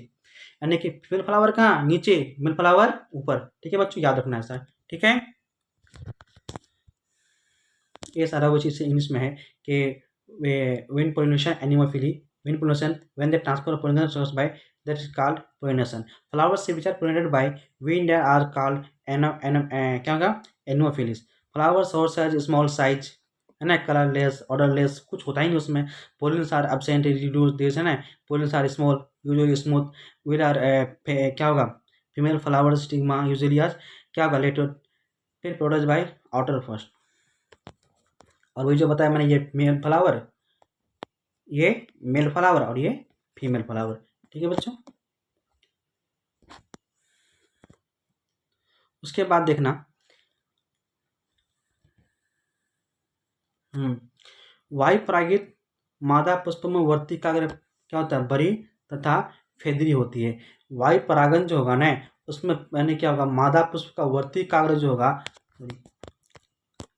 यानी कि फीमेल फ्लावर कहाँ नीचे, मेल फ्लावर ऊपर। ठीक है बच्चों, याद रखना ऐसा, ठीक है। ये सारा वो चीज़ इंग्लिश में है कि wind pollination anemophily, wind pollination when the transfer of pollination source by that is called pollination. Flowers which are pollinated by wind are called क्या होगा, anemophilies. Flower source has small size, है ना, colourless orderless, कुछ होता ही नहीं उसमें। Pollens are absent reduce this, है ना, pollens are small usually smooth with are क्या होगा, फीमेल फ्लावर स्टिग्मा यूजुअली आज क्या होगा, लेटर फिर प्रोड्यूस बाय आउटर फर्स्ट। और वही जो बताया मैंने, ये मेल फ्लावर, ये मेल फ्लावर और ये फीमेल फ्लावर। ठीक है बच्चों, उसके बाद देखना, वायु परागित मादा पुष्प में वर्ती काग्र क्या होता है, बरी तथा फेदरी होती है। वायु परागन जो होगा ना, उसमें यानी क्या होगा, मादा पुष्प का वर्ती काग्र जो होगा,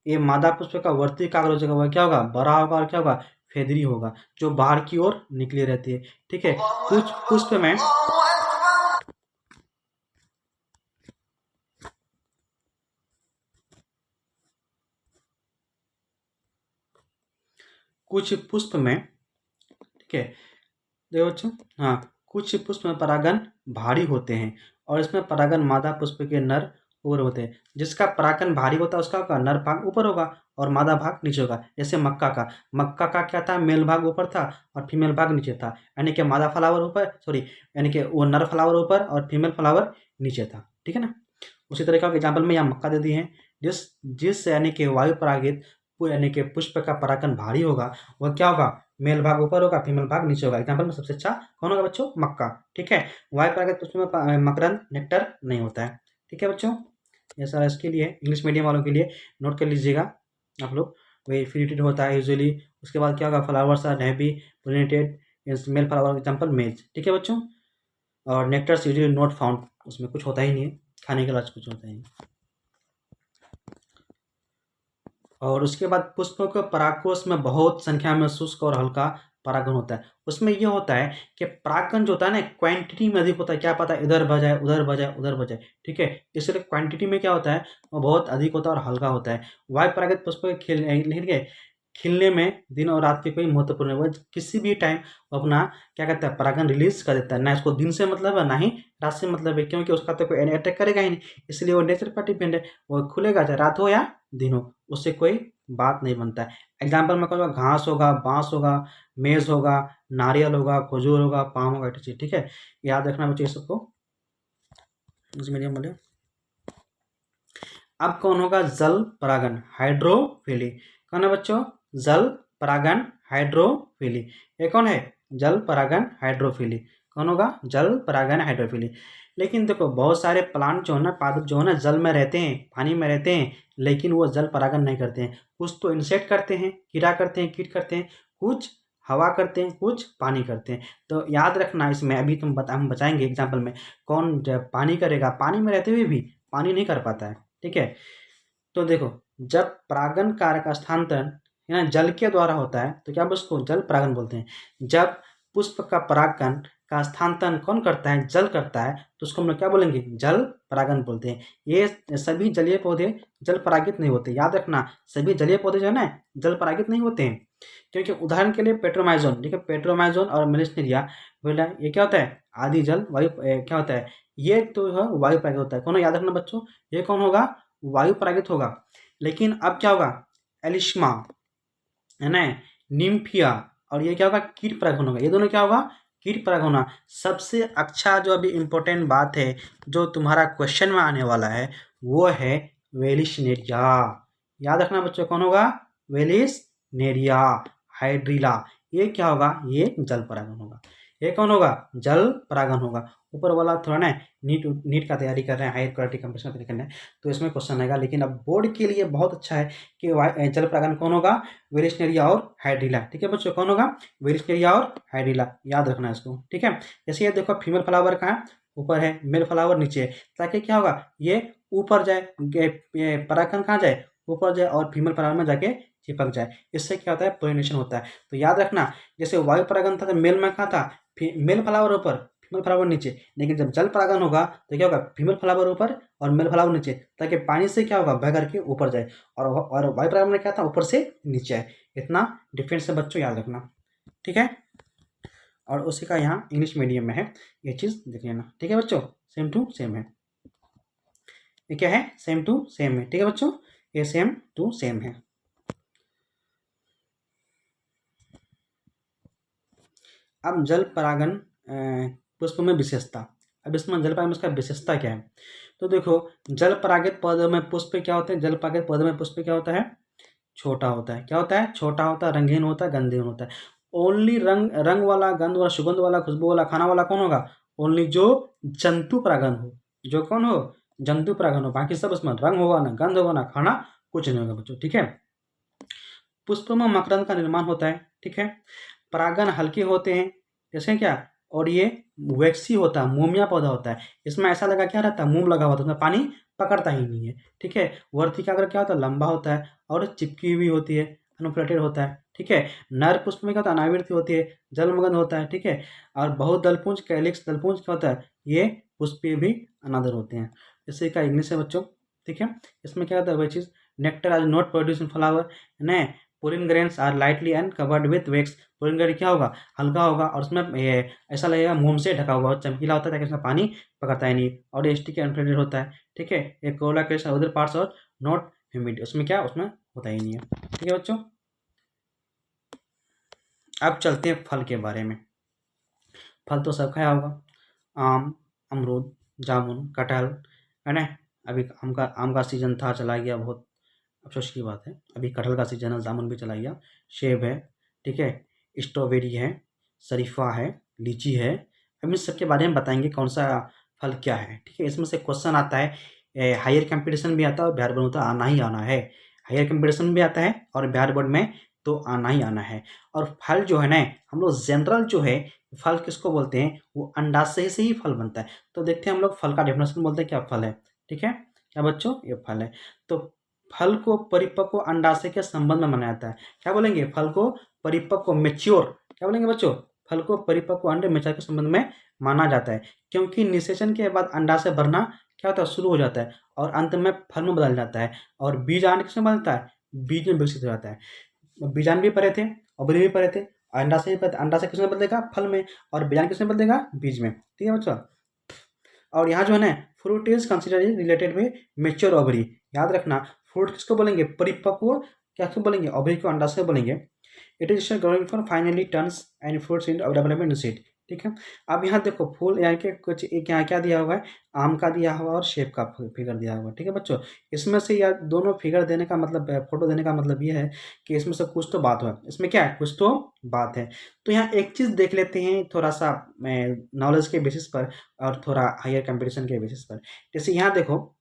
ये मादा पुष्प का वर्ती काग्र जो होगा क्या होगा, बड़ा होगा और क्या होगा, फेदरी होगा, जो बाहर की ओर निकली रहती है। ठीक है, कुछ पुष्प में कुछ पुष्प में, ठीक है, देखो बच्चों, हाँ, कुछ पुष्प में परागन भारी होते हैं और इसमें परागन मादा पुष्प के नर ऊपर होते हैं। जिसका परागन भारी होता है उसका होगा नर भाग ऊपर होगा और मादा भाग नीचे होगा। जैसे मक्का का क्या था, मेल भाग ऊपर था और फीमेल भाग नीचे था, यानी कि मादा फ्लावर ऊपर, सॉरी, यानी कि वो नर फ्लावर ऊपर और फीमेल फ्लावर नीचे था। ठीक है ना। उसी तरह का एग्जाम्पल में यहाँ मक्का दे दिए हैं, जिस जिस यानी कि वायु परागित यानी कि पुष्प का परागन भारी होगा, वह क्या होगा, मेल भाग ऊपर होगा, फीमेल भाग नीचे होगा। एग्जाम्पल में सबसे अच्छा कौन होगा बच्चों, मक्का। ठीक है, वायु परागित पुष्प में मकरंद नेक्टर नहीं होता है। ठीक है बच्चों, ये सारा इसके लिए इंग्लिश मीडियम वालों के लिए नोट कर लीजिएगा आप लोग। वही फ्रीटेड होता है यूजुअली। उसके बाद क्या होगा, flowers are heavy pollinated, male flower example maize. ठीक है बच्चों, और नेक्टर्स यूजुअली नॉट फाउंड, उसमें कुछ होता ही नहीं है, खाने के बाद कुछ होता ही नहीं। और उसके बाद पुष्पों के परागकोश में बहुत संख्या में शुष्क और हल्का परागन होता है। उसमें ये होता है कि परागन जो होता है ना, क्वांटिटी में अधिक होता है। क्या पता इधर बजाए उधर बजाए उधर बजाए, ठीक है, इसलिए क्वांटिटी में क्या होता है, वो बहुत अधिक होता है और हल्का होता है। वायु परागित पुष्प के खिलने में दिन और रात की कोई महत्वपूर्ण है, वो किसी भी टाइम अपना क्या कहता है, परागन रिलीज कर देता है। ना इसको दिन से मतलब है, ना ही रात से मतलब है, क्योंकि उसका तो कोई अटैक करेगा ही नहीं, इसलिए वो नेचर पर डिपेंड है। वो खुलेगा चाहे रात हो या दिन हो, उससे कोई बात नहीं बनता है। एग्जाम्पल में कहूँगा, घास होगा, बांस होगा, मेज होगा, नारियल होगा, खजूर होगा, पाम होगा, ठीक है, याद रखना बच्चों ये सबको, मीडियम बोले। अब कौन होगा, जल परागन हाइड्रोफिली। कौन है बच्चों, जल परागन हाइड्रोफिली। ये कौन है, जल परागन हाइड्रोफिली। कौन होगा, जल परागन हाइड्रोफिली। लेकिन देखो, बहुत सारे प्लांट जो है ना, पादप जो है ना, जल में रहते हैं, पानी में रहते हैं, लेकिन वो जल परागन नहीं करते हैं। कुछ तो इंसेक्ट करते हैं, कीड़ा करते हैं, कीट करते हैं, कुछ हवा करते हैं, कुछ पानी करते हैं। तो याद रखना, इसमें अभी हम बताएंगे एग्जाम्पल में कौन पानी करेगा, पानी में रहते हुए भी पानी नहीं कर पाता है। ठीक है, तो देखो, जब परागन कार्य का स्थानांतरण है ना जल के द्वारा होता है, तो क्या उसको जल परागन बोलते हैं। जब पुष्प का परागन का स्थानांतरण कौन करता है, जल करता है, तो उसको हम लोग क्या बोलेंगे, जल परागन बोलते हैं। ये सभी जलीय पौधे जल परागित नहीं होते। याद रखना, सभी जलीय पौधे जो है ना, जल परागित नहीं होते हैं। क्योंकि उदाहरण के लिए पेट्रोमाइजोन, ठीक है, पेट्रोमाइजोन और मेलिस्नेरिया बोला, ये क्या होता है, आदि जल वायु क्या होता है, ये तो है वायु परागित होता है। कौन याद रखना बच्चों, ये कौन होगा, वायु परागित होगा। लेकिन अब क्या होगा, एलिश्मा है ना, निम्फिया, और ये क्या होगा, कीट परागन होगा। ये दोनों क्या होगा, कीट परागन होना। सबसे अच्छा जो अभी इम्पोर्टेंट बात है जो तुम्हारा क्वेश्चन में आने वाला है वो है वेलिसनेरिया। याद रखना बच्चों, कौन होगा, वेलिसनेरिया हाइड्रिला। ये क्या होगा, ये जल परागन होगा। ये कौन होगा, जल परागन होगा। ऊपर वाला थोड़ा ना नीट नीट का तैयारी कर रहे हैं, हायर क्वालिटी कंपटीशन का तैयारी कर रहे हैं, तो इसमें क्वेश्चन आएगा। लेकिन अब बोर्ड के लिए बहुत अच्छा है कि जल परागन कौन होगा, वेलिसनेरिया और हाइड्रिला। ठीक है बच्चों, कौन होगा, वेलिसनेरिया और हाइड्रिला, याद रखना इसको। ठीक है, जैसे ये देखो फीमेल फ्लावर कहाँ है, ऊपर है, मेल फ्लावर नीचे है, ताकि क्या होगा, ये ऊपर जाए, परागन कहाँ जाए, ऊपर जाए, और फीमेल फ्लावर में जाके चिपक जाए। इससे क्या होता है, पोलिनेशन होता है। तो याद रखना, जैसे वायु परागन था तो मेल में कहाँ था, मेल फ्लावर ऊपर, फीमेल फ्लावर नीचे। लेकिन जब जल परागन होगा तो क्या होगा, फीमेल फ्लावर ऊपर और मेल फ्लावर नीचे, ताकि पानी से क्या होगा, बह करके ऊपर जाए। और वायु परागन में क्या था, ऊपर से नीचे आए। इतना डिफरेंस है बच्चों, याद रखना। ठीक है, और उसी का यहाँ इंग्लिश मीडियम में है, ये चीज़ देख लेना। ठीक है बच्चों, सेम टू सेम है। ये क्या है, सेम टू सेम है। ठीक है बच्चों, ये सेम टू सेम है। अब जल परागन पुष्प में विशेषता। अब इसमें जल परागन में इसका विशेषता क्या है, तो देखो, जल परागित पौधों में पुष्प क्या होते हैं, जल परागित पौधों में पुष्प क्या होता है, छोटा होता है। क्या होता है, छोटा होता है, रंगीन होता है, गंधहीन होता है। ओनली रंग वाला, गंध वाला, सुगंध वाला, खुशबू वाला, खाना वाला कौन होगा, ओनली जो जंतु परागन हो, जो कौन हो, जंतु परागन हो। बाकी सब उसमें रंग होगा ना, गंध होगा ना, खाना कुछ नहीं होगा बच्चों। ठीक है, पुष्प में मकरंद का निर्माण होता है। ठीक है, परागन हल्के होते हैं, जैसे क्या, और ये वैक्सी होता है, मोमिया पौधा होता है। इसमें ऐसा लगा क्या रहता है, मोम लगा हुआ होता है, उसमें पानी पकड़ता ही नहीं है। ठीक है, वर्तिकाग्र क्या होता है, लंबा होता है और चिपकी हुई होती है, अनुप्लेटेड होता है। ठीक है, नर पुष्प में क्या होता है, अनावृत होती है, जलमग्न होता है। ठीक है, और बहुत दलपुंज, कैलिक्स दलपुंज क्या होता है, ये पुष्पीय भी अनादर होते हैं। इसी का इंग्लिश है बच्चों। ठीक है, इसमें क्या होता है, वही चीज़, nectar are not produce in flower, है, pollen grains are lightly and covered with wax. Pollen grain क्या होगा, हल्का होगा, और उसमें ये ऐसा लगेगा मोम से ढका हुआ, चमकीला होता है, ताकि उसमें पानी पकड़ता ही नहीं, और ये स्टिकी अनप्लेटेड होता है। ठीक है, ये कोला के अदर पार्ट्स और नॉट ह्यूमिड, उसमें क्या, उसमें होता ही नहीं है। ठीक है बच्चों, अब चलते हैं फल के बारे में। फल तो सब खाया होगा, आम, अमरूद, जामुन, कटहल, है ना। अभी आम का सीजन था, चला गया, बहुत अफसोस की बात है। अभी कटहल का सीजन है, जामुन भी चला गया, सेब है, ठीक है, स्ट्रॉबेरी है, शरीफा है, लीची है। हम इन सब के बारे में बताएंगे कौन सा फल क्या है। ठीक है, इसमें से क्वेश्चन आता है, हायर कंपटीशन भी आता है और बिहार बोर्ड में तो आना ही आना है। हायर कंपटीशन भी आता है और बिहार बोर्ड में तो आना ही आना है। और फल जो है ना, हम लोग जनरल जो है, फल किसको बोलते हैं, वो अंडाशय से ही फल बनता है। तो देखते हैं हम लोग फल का डेफिनेशन, बोलते हैं क्या फल है। ठीक है, क्या बच्चों, ये फल है। तो फल को परिपक्व अंडाशय के संबंध में माना जाता है। क्या बोलेंगे, फल को परिपक्व, मेच्योर, क्या बोलेंगे बच्चों, फल को परिपक्व अंडे मेच्योर के संबंध में माना जाता है, क्योंकि निषेचन के बाद अंडाशय भरना क्या होता है, शुरू हो जाता है, और अंत में फल में बदल जाता है। और बीजांड किसमें बनता है, बीज में विकसित हो जाता है। बीजांड भी पढ़े थे, ओवरी भी पढ़े थे, अंडाशय भी पढ़े थे। अंडाशय किसमें बदलेगा, फल में, और बीजांड किसमें बदलेगा, बीज में। ठीक है बच्चों, और यहाँ जो है ना, फ्रूट इज कंसिडर रिलेटेड में मेच्योर ओवरी। याद रखना, फ्रूट किसको बोलेंगे, परिपक्व, क्या किसको बोलेंगे, ओवरी को अंडाशय बोलेंगे। It is growing for finally turns and fruits in development seed. ठीक है, अब यहाँ देखो फूल, यहाँ के कुछ एक यहाँ क्या दिया हुआ है, आम का दिया हुआ और सेब का फिगर दिया हुआ है। ठीक है बच्चों, इसमें से यार दोनों फिगर देने का मतलब, फोटो देने का मतलब ये है कि इसमें से कुछ तो बात है, इसमें क्या है, कुछ तो बात है। तो यहाँ एक चीज़ देख लेते हैं थोड़ा सा नॉलेज के बेसिस पर और थोड़ा हायर कंपटीशन के बेसिस पर। जैसे यहाँ देखो,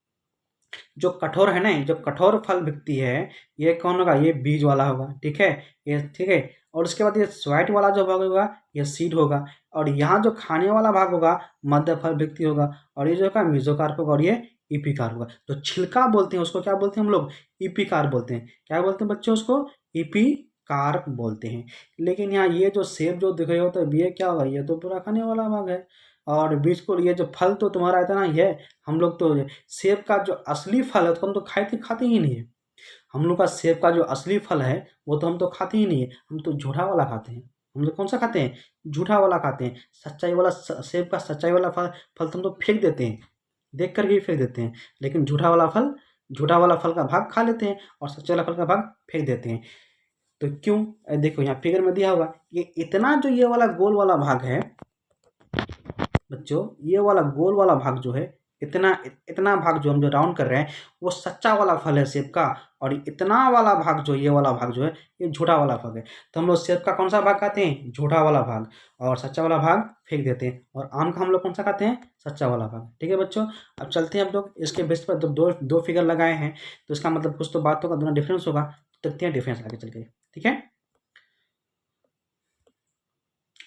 जो कठोर है ना, जो कठोर फल बिकती है, ये कौन होगा, ये बीज वाला होगा। ठीक है, ये ठीक है, और उसके बाद ये स्वाइट वाला जो भाग होगा, ये सीड होगा, और यहाँ जो खाने वाला भाग होगा, मध्य फल बिकती होगा, और ये जो होगा मेसोकार्प होगा, और ये इपिकार होगा। तो छिलका बोलते हैं उसको, क्या बोलते हैं हम लोग, इपिकार बोलते हैं। क्या बोलते हैं बच्चों उसको, इपिकार बोलते हैं। लेकिन यहाँ ये जो सेब जो दिख रहे हो, तो ये क्या होगा, ये तो पूरा खाने वाला भाग है। और बिल्कुल ये जो फल तो तुम्हारा इतना ही है, हम लोग तो सेब का जो असली फल है उसको हम तो खाते खाते ही नहीं है। हम लोग का सेब का जो असली फल है वो तो हम तो खाते ही नहीं है, हम तो झूठा वाला खाते हैं। हम लोग कौन सा खाते हैं? झूठा वाला खाते हैं। सच्चाई वाला सेब का सच्चाई वाला फल फल तो हम लोग फेंक देते हैं, देख कर के ही फेंक देते हैं। लेकिन झूठा वाला फल का भाग खा लेते हैं और सच्चे वाला फल का भाग फेंक देते हैं। तो क्यों? देखो यहाँ फिगर में दिया हुआ, ये इतना जो ये वाला गोल वाला भाग है बच्चों, ये वाला गोल वाला भाग जो है, इतना इतना भाग जो हम जो राउंड कर रहे हैं वो सच्चा वाला फल है सेब का, और इतना वाला भाग जो ये वाला भाग जो है ये झूठा वाला भाग है। तो हम लोग सेब का कौन सा भाग खाते हैं? झूठा वाला भाग, और सच्चा वाला भाग फेंक देते हैं। और आम का हम लोग कौन सा खाते हैं? सच्चा वाला भाग। ठीक है बच्चों, अब चलते हैं हम लोग इसके बेस पर दो दो फिगर लगाए हैं, तो इसका मतलब कुछ तो बात होगा, दोनों डिफरेंस होगा, तो देखते हैं डिफरेंस आगे चल के। ठीक है,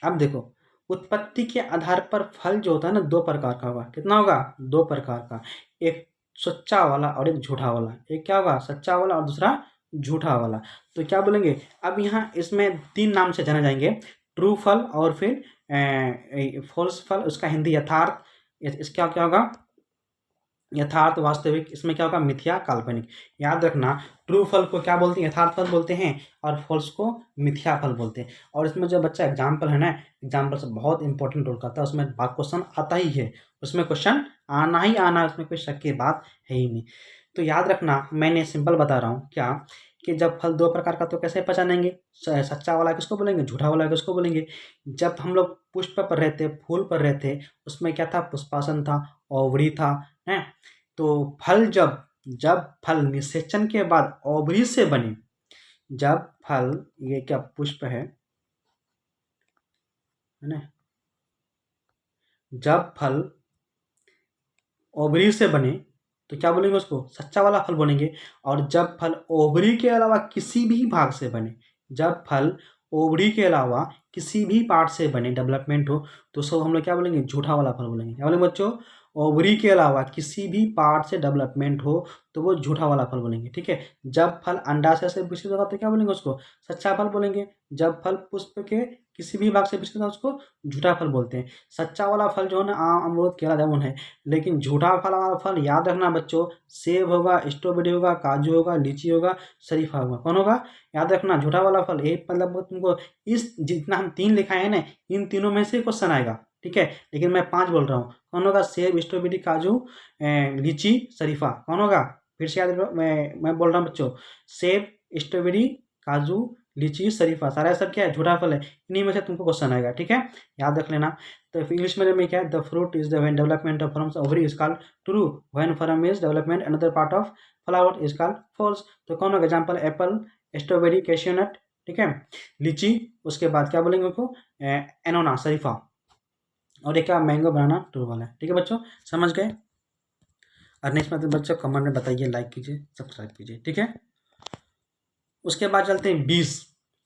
अब देखो, उत्पत्ति के आधार पर फल जो होता है ना, दो प्रकार का होगा। कितना होगा? दो प्रकार का। एक सच्चा वाला और एक झूठा वाला। एक क्या होगा? सच्चा वाला, और दूसरा झूठा वाला। तो क्या बोलेंगे? अब यहाँ इसमें तीन नाम से जाने जाएंगे, ट्रू फल, और फिर फॉल्स फल, उसका हिंदी यथार्थ, इसका क्या होगा? यथार्थ, वास्तविक, इसमें क्या होगा? मिथ्या, काल्पनिक। याद रखना, ट्रू फल को क्या बोलते हैं? यथार्थ फल बोलते हैं, और फॉल्स को मिथ्या फल बोलते हैं। और इसमें जो बच्चा एग्जाम्पल है ना, एग्जाम्पल से बहुत इंपॉर्टेंट रोल करता है, उसमें क्वेश्चन आता ही है, उसमें क्वेश्चन आना ही आना, उसमें कोई शक की बात है ही नहीं। तो याद रखना, मैंने सिंपल बता रहा हूँ क्या, कि जब फल दो प्रकार का तो कैसे पहचानेंगे? सच्चा वाला किसको बोलेंगे? झूठा वाला किसको बोलेंगे? जब हम लोग पुष्प पर रहते, फूल पर रहते, उसमें क्या था? पुष्पासन था, ओवरी था, है। तो फल जब जब फल निषेचन के बाद ओवरी से बने, जब फल, ये क्या पुष्प है ना, जब फल ओवरी से बने तो क्या बोलेंगे? उसको सच्चा वाला फल बोलेंगे। और जब फल ओवरी के अलावा किसी भी भाग से बने, जब फल ओवरी के अलावा किसी भी पार्ट से बने, डेवलपमेंट हो, तो सब हम लोग क्या बोलेंगे? झूठा वाला फल बोलेंगे। क्या बोलेंगे बच्चों? ओवरी के अलावा किसी भी पार्ट से डेवलपमेंट हो तो वो झूठा वाला फल बोलेंगे। ठीक है, जब फल अंडाशय से विकसित होगा तो क्या बोलेंगे? उसको सच्चा फल बोलेंगे। जब फल पुष्प के किसी भी भाग से विकसित होगा उसको झूठा फल बोलते हैं। सच्चा वाला फल जो है ना, आम, अमरूद, केला, जामुन है। लेकिन झूठा फल वाला फल याद रखना बच्चों, सेब होगा, स्ट्रॉबेरी होगा, काजू होगा, लीची होगा, शरीफा होगा। कौन होगा? याद रखना, झूठा वाला फल, एक मतलब तुमको इस जितना हम तीन लिखाए हैं ना, इन तीनों में से क्वेश्चन आएगा। ठीक है, लेकिन मैं 5 बोल रहा हूँ। कौन होगा? सेब, स्ट्रॉबेरी, काजू, लीची, शरीफा। कौन होगा? फिर से याद रखो, मैं बोल रहा हूँ बच्चों, सेब, स्ट्रॉबेरी, काजू, लीची, शरीफा, सारा सब क्या है? झूठा फल है। इन्हीं में से तुमको क्वेश्चन आएगा। ठीक है, याद रख लेना। तो इंग्लिश में क्या है? The fruit is the when development of from ovary is called true, when from is development another part of flower is called false. तो कौन होगा? एग्जाम्पल एप्पल, स्ट्रॉबेरी, कैशियोनट, ठीक है, लीची, उसके बाद क्या बोलेंगे उसको? एनोना, शरीफा, और एक क्या? मैंगो, बनाना, ट्रू वाला है। ठीक है बच्चों, समझ गए? और नेक्स्ट मतलब बच्चों कमेंट में बताइए, लाइक कीजिए, सब्सक्राइब कीजिए। ठीक है, उसके बाद चलते हैं बीज,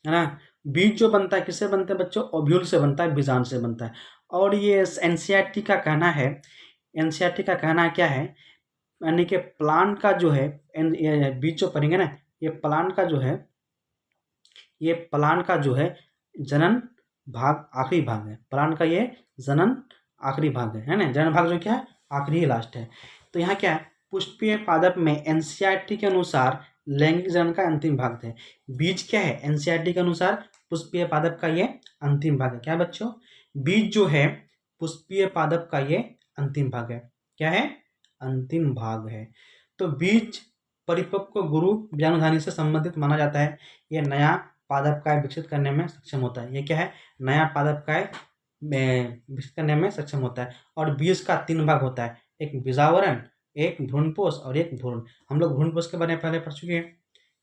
है ना। बीज जो बनता है किससे बनता है बच्चों? ओव्यूल से बनता है, बीजांड से बनता है। और ये एनसीईआरटी का कहना है, एनसीईआरटी का कहना क्या है, यानी कि प्लांट का जो है, ये बीज जो पढ़ेंगे ना, ये प्लांट का जो है, ये प्लांट का जो है जनन भाग, आखिरी भाग है। प्लांट का ये जनन आखिरी भाग है ना। जनन भाग जो क्या है? आखिरी, लास्ट है। तो यहाँ क्या है? पुष्पीय पादप में एनसीईआरटी के अनुसार लैंगिक जनन का अंतिम भाग है। बीज क्या है? एनसीईआरटी के अनुसार पुष्पीय पादप का ये अंतिम भाग है। क्या बच्चों? बीज जो है पुष्पीय पादप का ये अंतिम भाग है। क्या है? अंतिम भाग है। तो बीज परिपक्व गुरु बीजाणुधानी से संबंधित माना जाता है। यह नया पादप काय विकसित करने में सक्षम होता है। ये क्या है? नया पादप काय विकसित करने में सक्षम होता है। और बीज का 3 भाग होता है, एक बीजावरण, एक भ्रूणपोष और एक भ्रूण। हम लोग भ्रूणपोष के बारे में पहले पढ़ चुके हैं।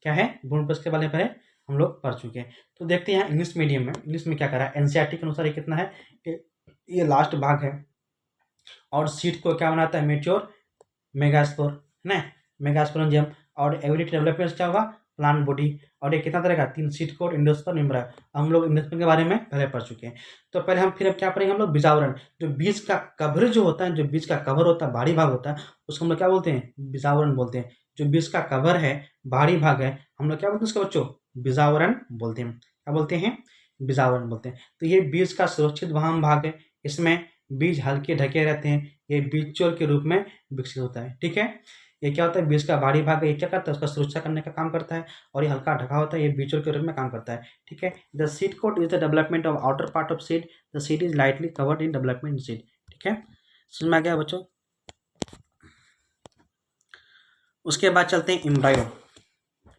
क्या है? भ्रूणपोष के बारे में पहले हम लोग पढ़ चुके हैं। तो देखते हैं यहाँ इंग्लिश मीडियम में, इंग्लिश में क्या करा है। एनसीईआरटी के अनुसार ये कितना है? ये लास्ट भाग है। और सीड को क्या बनाता है? मेच्योर मेगास्पोर, है ना, मेगास्पोरेंजियम। और एविडेंट डेवलपमेंट क्या होगा? Plant body. और ये कितना तरह का? 3 सीड कोड, इंडोस्पर्म, एम्ब्रायो। हम लोग इंडोस्पर्म के बारे में पहले पढ़ चुके हैं। तो पहले हम फिर अब क्या पढ़ेंगे? हम लोग बीजावरण। जो बीज का कवर जो होता है, जो बीज का कवर होता है, बाहरी भाग होता है, उसको हम लोग क्या बोलते हैं? बीजावरण बोलते हैं। जो बीज का कवर है, बाहरी भाग है, हम लोग क्या बोलते हैं उसका बच्चों? बीजावरण बोलते हैं। क्या बोलते हैं? बीजावरण बोलते हैं। तो ये बीज का सुरक्षित वाहन भाग है। इसमें बीज हल्के ढके रहते हैं। ये बीज चोल के रूप में विकसित होता है। ठीक है, ये क्या होता है, बीज का बाहरी भाग है, ये क्या करता है, उसका सुरक्षा करने का काम करता है, और ये हल्का ढका होता है, ये बीजों के रूप में काम करता है। ठीक है, the seed coat is the development of outer part of seed, the seed is lightly covered in development seed. ठीक है, समझ में आ गया बच्चों। उसके बाद चलते हैं इम्ब्रायो।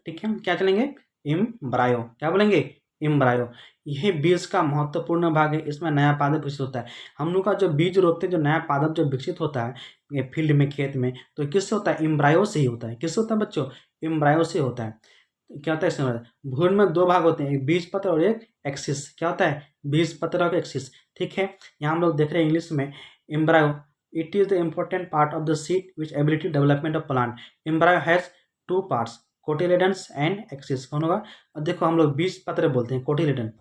ठीक है, क्या चलेंगे, इम्ब्रायो, क्या बोलेंगे, इम्ब्रायो। यह बीज का महत्वपूर्ण भाग है, इसमें नया पादप विकसित होता है। हम लोग का जो बीज रोपते हैं, जो नया पादप जो विकसित होता है ये फील्ड में, खेत में, तो किससे होता है, इम्ब्रायो से ही होता है। किससे होता है बच्चों, इम्ब्रायो से होता है। तो क्या होता है इसमें, भ्रूण में दो भाग होते हैं, एक बीज पत्र और एक एक्सिस। क्या होता है, बीज पत्र और एक्सिस। ठीक है, यहाँ हम लोग देख रहे हैं इंग्लिश में embryo, it is the important part of the seed which ability development of plant. Embryo has two parts, cotyledons and axis. कौन होगा, अब देखो हम लोग बीज पत्र बोलते हैं, कोटिलेडन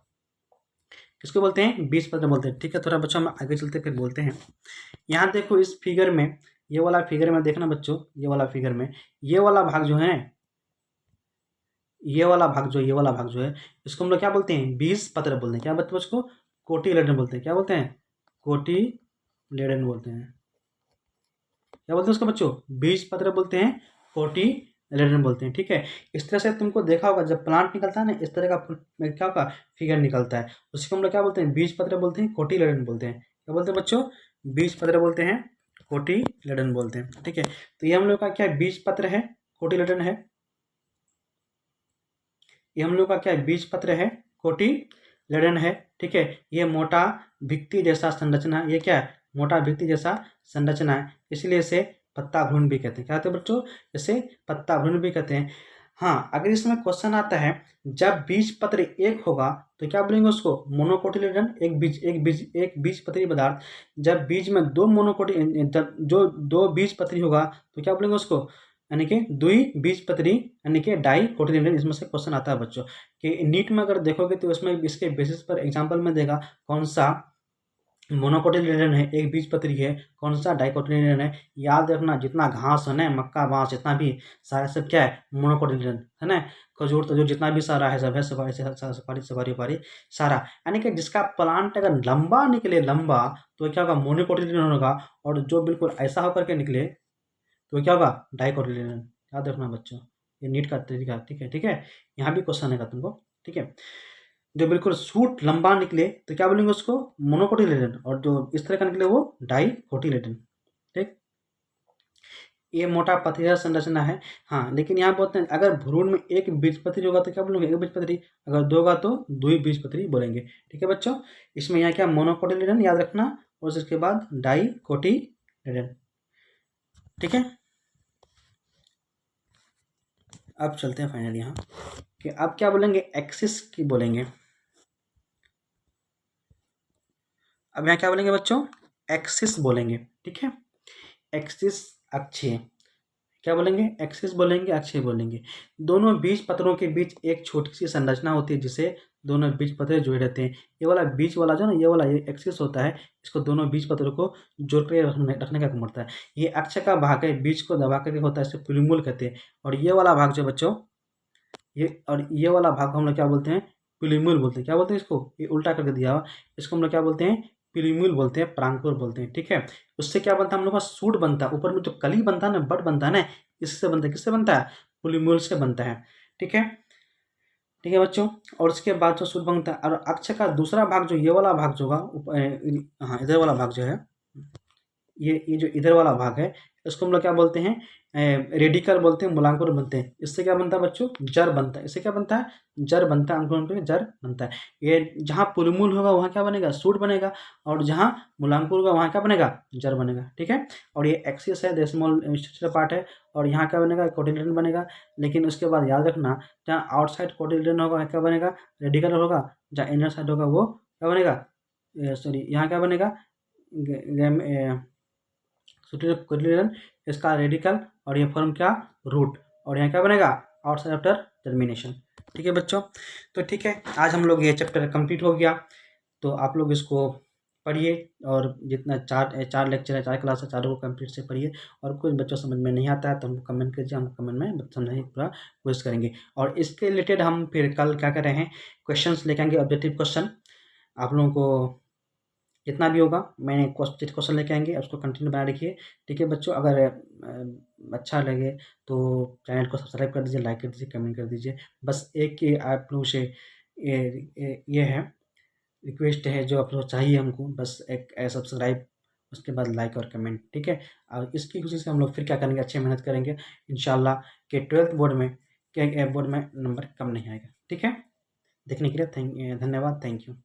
किसको बोलते हैं, बीज पत्र बोलते हैं। ठीक है, थोड़ा बच्चों हम आगे चलते फिर बोलते हैं। यहाँ देखो इस फिगर में, ये वाला फिगर में देखना बच्चों, ये वाला फिगर में ये वाला भाग जो है, ये वाला भाग जो, ये वाला भाग जो है, इसको हम लोग क्या बोलते हैं, बीज पत्र बोलते हैं। क्या बोलते हैं उसको, कोटिलेडन बोलते हैं। क्या बोलते हैं, कोटिलेडन बोलते हैं। क्या बोलते हैं उसको बच्चों, बीज पत्र बोलते हैं, कोटिलेडन बोलते हैं। ठीक है, इस तरह से तुमको देखा होगा जब प्लांट निकलता है ना, इस तरह का क्या होगा, फिगर निकलता है, उसको हम लोग क्या बोलते हैं, बीज पत्र बोलते हैं, कोटिलेडन बोलते हैं। क्या बोलते हैं बच्चों, बीज पत्र बोलते हैं, कोटिलेडन बोलते हैं। ठीक है, तो ये हम लोग का क्या है, बीज पत्र है, कोटिलेडन है। ये हम लोग का क्या है, बीज पत्र है, कोटिलेडन है। ठीक है, ये मोटा भित्ति जैसा संरचना, ये क्या है, मोटा भित्ति जैसा संरचना है, इसलिए इसे पत्ता भ्रूण भी कहते हैं। क्या कहते हैं बच्चों, इसे पत्ता भ्रूण भी कहते हैं। हाँ, अगर इसमें क्वेश्चन आता है, जब बीज पत्र एक होगा तो क्या बोलेंगे उसको, मोनोकोटिलेडन। एक बीज पत्री पदार्थ, जब बीज में दो जो दो बीज पत्री होगा तो क्या बोलेंगे उसको, यानी कि द्विबीजपत्री, यानी कि डाइकोटिलेडन। इसमें से क्वेश्चन आता है बच्चों कि नीट में अगर देखोगे तो उसमें इसके बेसिस पर एग्जांपल में देगा कौन सा मोनोकोटिलेडन है, एक बीजपत्री है, कौन सा डाइकोटिलेडन है। याद रखना, जितना घास है ना, मक्का बांस जितना भी सारा सब क्या है, मोनोकोटिलेडन है ना। खजूर तजूर जितना भी सारा है सब है, सफारी सफारी सारा, यानी कि जिसका प्लांट अगर लंबा निकले, लंबा, तो क्या होगा, मोनोकोटिलेडन होगा, और जो बिल्कुल ऐसा होकर के निकले तो क्या होगा, डाइकोटिलेडन। याद रखना बच्चों, ये नीट का तरीका। ठीक है, ठीक है, यहाँ भी क्वेश्चन आएगा तुमको। ठीक है, जो बिल्कुल सूट लंबा निकले तो क्या बोलेंगे उसको, मोनोकोटिलेडन, और जो इस तरह का निकले वो डाइकोटिलेडन। ठीक, ये मोटा पथरीला संरचना है। हाँ, लेकिन यहाँ बोलते हैं अगर भ्रूण में एक बीजपत्री होगा तो क्या बोलेंगे, एक बीजपत्री, अगर दो होगा तो द्विबीजपत्री बोलेंगे। ठीक है बच्चों, इसमें यहाँ क्या, मोनोकोटिलेडन याद रखना, और इसके बाद डाइकोटिलेडन। ठीक है, अब चलते हैं फाइनली यहाँ कि अब क्या बोलेंगे, एक्सिस की बोलेंगे। अब यहाँ क्या बोलेंगे बच्चों, एक्सिस बोलेंगे। ठीक है, एक्सिस अक्षीय, क्या बोलेंगे, एक्सिस बोलेंगे, अक्षीय बोलेंगे। दोनों बीज पत्रों के बीच एक छोटी सी संरचना होती है जिसे दोनों बीज पत्र जुड़े रहते हैं। ये वाला बीज वाला जो ना, ये वाला ये एक्सिस होता है, इसको दोनों बीज पत्रों को जोड़ कर रखने का काम करता है। ये अक्ष का भाग है, बीज को दबा करके होता है, इसे प्लूमुल कहते हैं। और ये वाला भाग जो बच्चों, ये वाला भाग को हम लोग क्या बोलते हैं, प्लूमुल बोलते हैं। क्या बोलते हैं इसको, ये उल्टा करके दिया हुआ, इसको हम लोग क्या बोलते हैं, प्लूमुल बोलते हैं, प्रांकुर बोलते हैं। ठीक है, उससे क्या बनता है, हम लोग का सूट बनता है, ऊपर में जो कली बनता है ना, बड बनता है ना, इससे बनता है, किससे बनता है, प्लूमुल से बनता है। ठीक है, ठीक है बच्चों, और उसके बाद जो सूट बनता है, और अक्ष का दूसरा भाग जो, ये वाला भाग जो होगा, हाँ इधर वाला भाग जो है, ये जो इधर वाला भाग है, इसको हम लोग क्या बोलते हैं, रेडिकल बोलते हैं, मूलांकुर बनते हैं। इससे क्या बनता है बच्चों, जड़ बनता है। इससे क्या बनता है, जड़ बनता है, अंकुरन पे जड़ बनता है। ये जहाँ पुलमूल होगा वहाँ क्या बनेगा, सूट बनेगा, और जहाँ मूलांकुर होगा वहाँ क्या बनेगा, जड़ बनेगा। ठीक है, और ये एक्सिस है, डेसिमल स्ट्रक्चर पार्ट है, और यहाँ क्या बनेगा, कोटिलेडन बनेगा। लेकिन उसके बाद याद रखना, जहाँ आउटसाइड कोटिलेडन होगा वहाँ क्या बनेगा, रेडिकल होगा, जहाँ इनर साइड होगा वो क्या बनेगा, सॉरी यहाँ क्या बनेगा, कोटिलेडन, इसका रेडिकल, और ये फॉर्म क्या, रूट, और यहाँ क्या बनेगा, आउटसाइड आफ्टर टर्मिनेशन। ठीक है बच्चों, तो ठीक है, आज हम लोग ये चैप्टर कंप्लीट हो गया। तो आप लोग इसको पढ़िए, और जितना चार लेक्चर है, 4 क्लास है, चारों को कंप्लीट से पढ़िए। और कुछ बच्चों समझ में नहीं आता है तो हमको कमेंट कीजिए, हम कमेंट में समझाने की पूरा कोशिश करेंगे। और इसके रिलेटेड हम फिर कल क्या कर रहे हैं, क्वेश्चंस लेके आएंगे, ऑब्जेक्टिव क्वेश्चन। आप लोगों को जितना भी होगा मैंने क्वेश्चन लेके आएंगे, उसको कंटिन्यू बना रखिए। ठीक है बच्चों, अगर अच्छा लगे तो चैनल को सब्सक्राइब कर दीजिए, लाइक कर दीजिए, कमेंट कर दीजिए। बस एक ही आप लोगों से ये है, रिक्वेस्ट है जो आप लोग चाहिए हमको, बस एक सब्सक्राइब, उसके बाद लाइक और कमेंट। ठीक है, और इसकी खुशी से हम लोग फिर क्या करेंगे, अच्छी मेहनत करेंगे इंशाल्लाह कि 12th बोर्ड में, बोर्ड में नंबर कम नहीं आएगा। ठीक है, देखने के लिए धन्यवाद, थैंक यू।